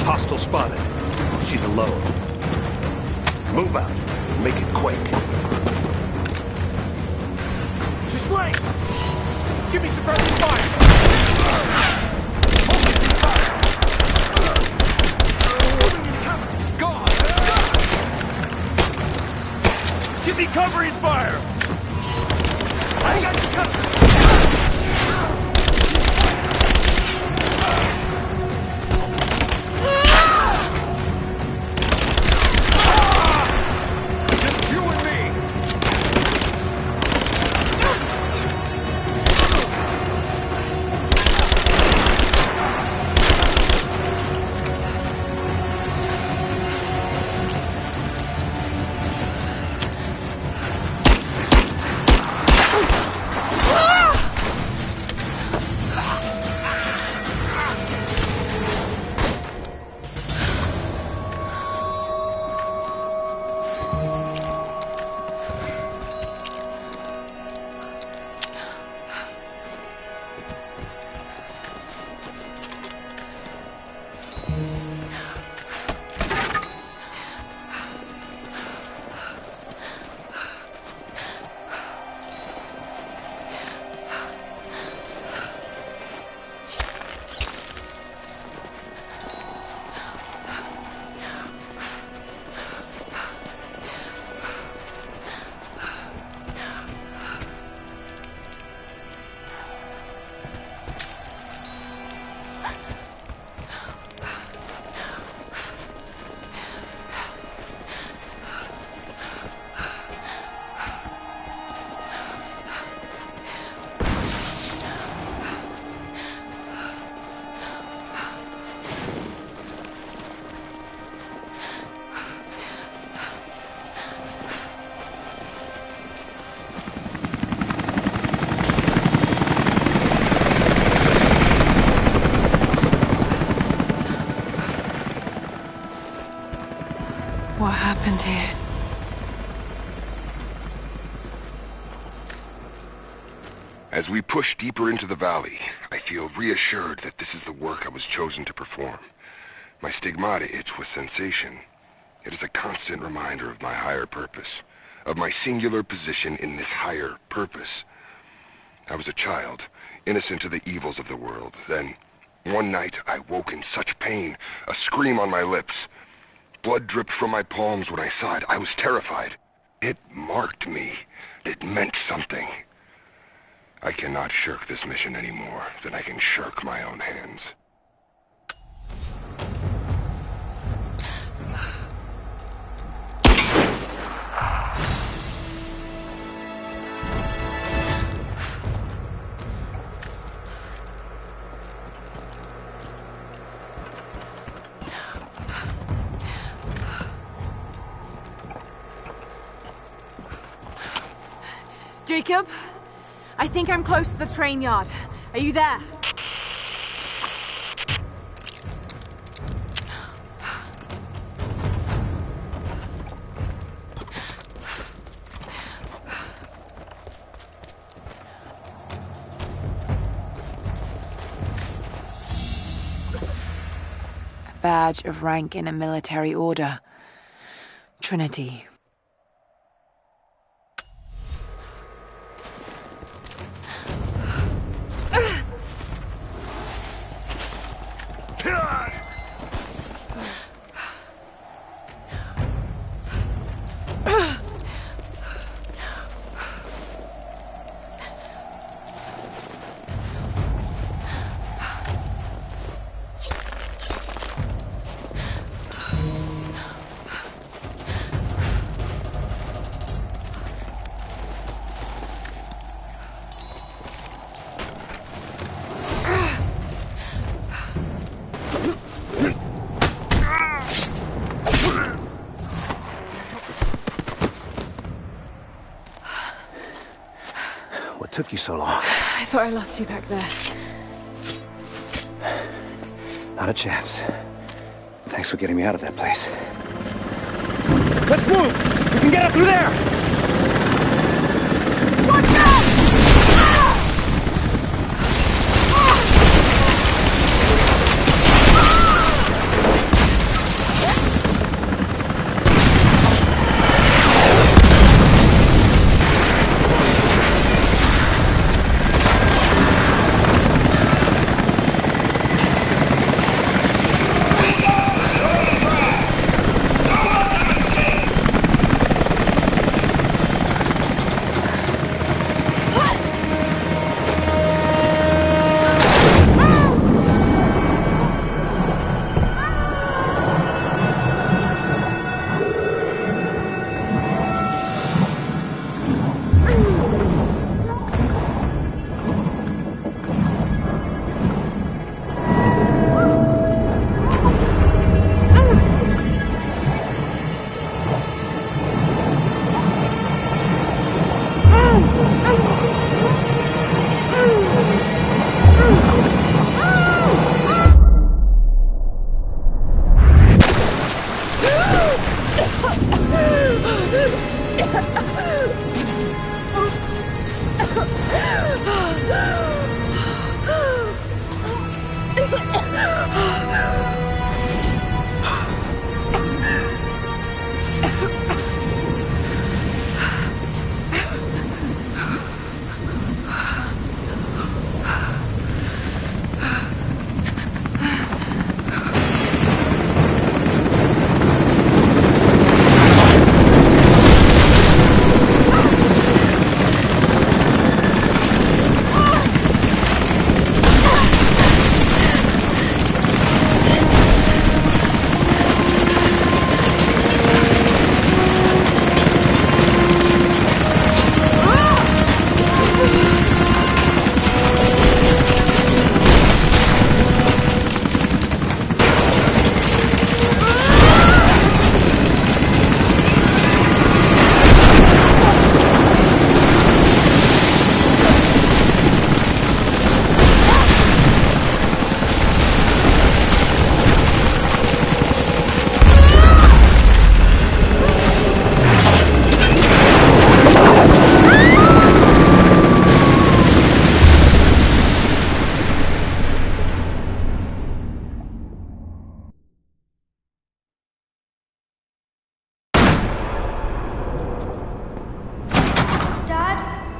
Hostile spotted. She's alone. Move out. Make it quick. She's flanked! Give me suppressive fire! He's gone! Give me covering fire! I got you covered! Just you and me! What happened here? As we push deeper into the valley, I feel reassured that this is the work I was chosen to perform. My stigmata itch with sensation. It is a constant reminder of my higher purpose, of my singular position in this higher purpose. I was a child, innocent to the evils of the world. Then, one night, I woke in such pain, a scream on my lips. Blood dripped from my palms when I saw it. I was terrified. It marked me. It meant something. I cannot shirk this mission any more than I can shirk my own hands. Jacob, I think I'm close to the train yard. Are you there? badge of rank in a military order. Trinity. What took you so long? I thought I lost you back there. Not a chance. Thanks for getting me out of that place. Let's move! We can get up through there! Watch out!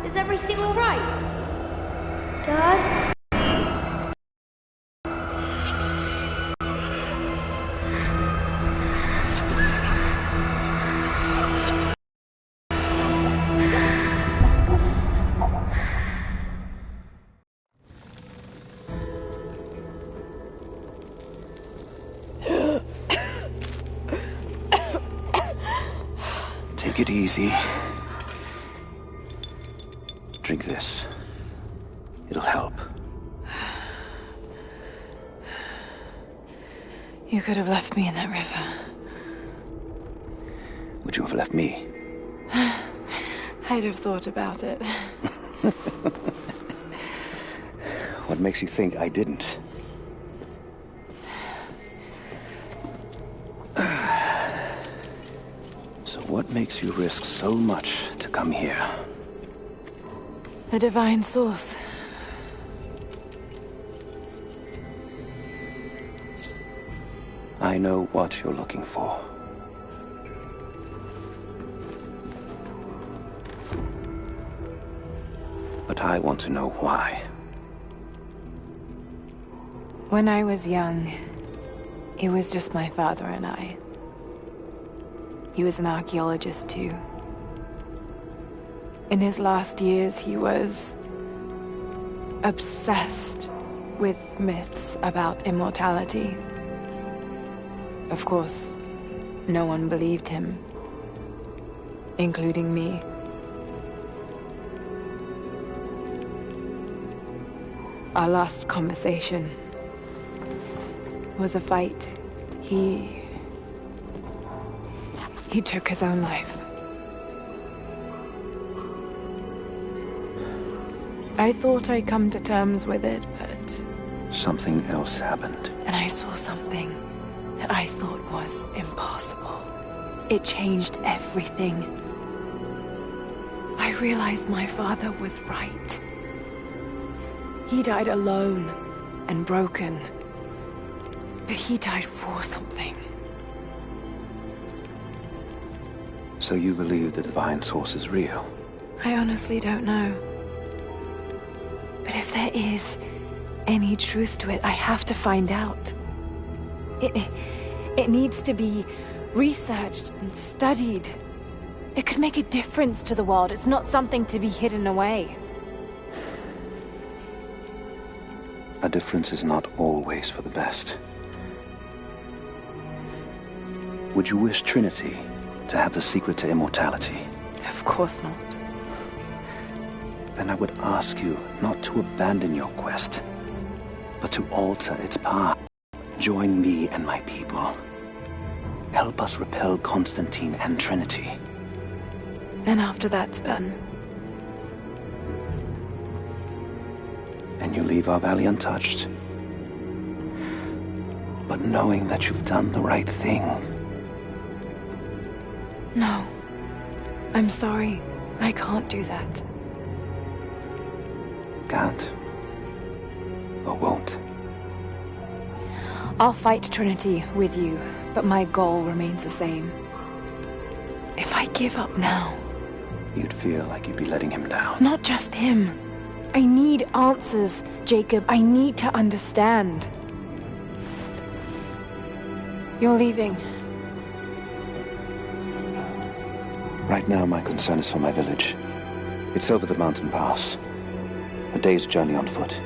Is everything all right? Dad? Take it easy. Drink this. It'll help. You could have left me in that river. Would you have left me? I'd have thought about it. What makes you think I didn't? So what makes you risk so much to come here? The divine source. I know what you're looking for. But I want to know why. When I was young, it was just my father and I. He was an archaeologist too. In his last years, he was obsessed with myths about immortality. Of course, no one believed him, including me. Our last conversation was a fight. He took his own life. I thought I'd come to terms with it, but... Something else happened. And I saw something that I thought was impossible. It changed everything. I realized my father was right. He died alone and broken. But he died for something. So you believe the divine source is real? I honestly don't know. But if there is any truth to it, I have to find out. It needs to be researched and studied. It could make a difference to the world. It's not something to be hidden away. A difference is not always for the best. Would you wish Trinity to have the secret to immortality? Of course not. Then I would ask you not to abandon your quest, but to alter its path. Join me and my people. Help us repel Constantine and Trinity. And after that's done... And you leave our valley untouched. But knowing that you've done the right thing. No. I'm sorry. I can't do that. Can't. Or won't. I'll fight Trinity with you, but my goal remains the same. If I give up now... You'd feel like you'd be letting him down. Not just him. I need answers, Jacob. I need to understand. You're leaving. Right now, my concern is for my village. It's over the mountain pass. A day's journey on foot.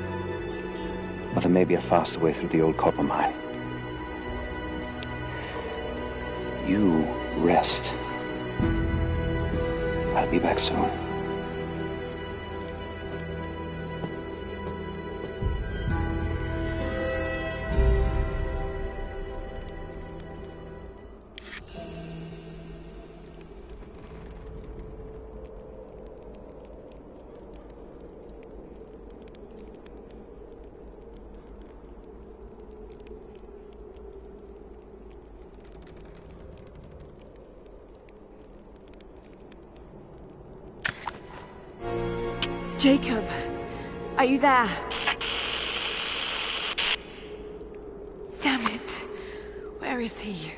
But there may be a faster way through the old copper mine. You rest. I'll be back soon. Jacob, are you there? Damn it. Where is he?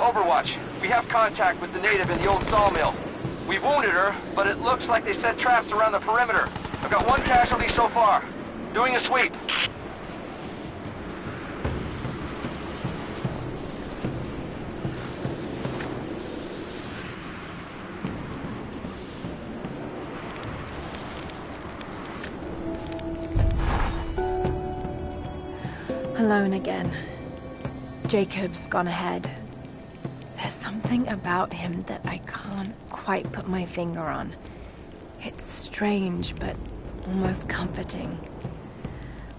Overwatch, we have contact with the native in the old sawmill. We wounded her, but it looks like they set traps around the perimeter. I've got one casualty so far. Doing a sweep. Alone again. Jacob's gone ahead. There's something about him that I can't quite put my finger on. It's strange, but almost comforting.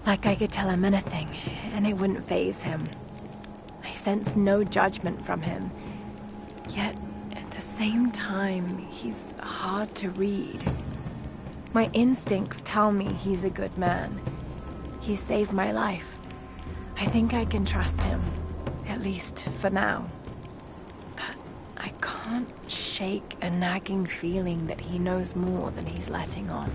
Like I could tell him anything, and it wouldn't faze him. I sense no judgment from him. Yet, at the same time, he's hard to read. My instincts tell me he's a good man. He saved my life. I think I can trust him, at least for now. But I can't shake a nagging feeling that he knows more than he's letting on.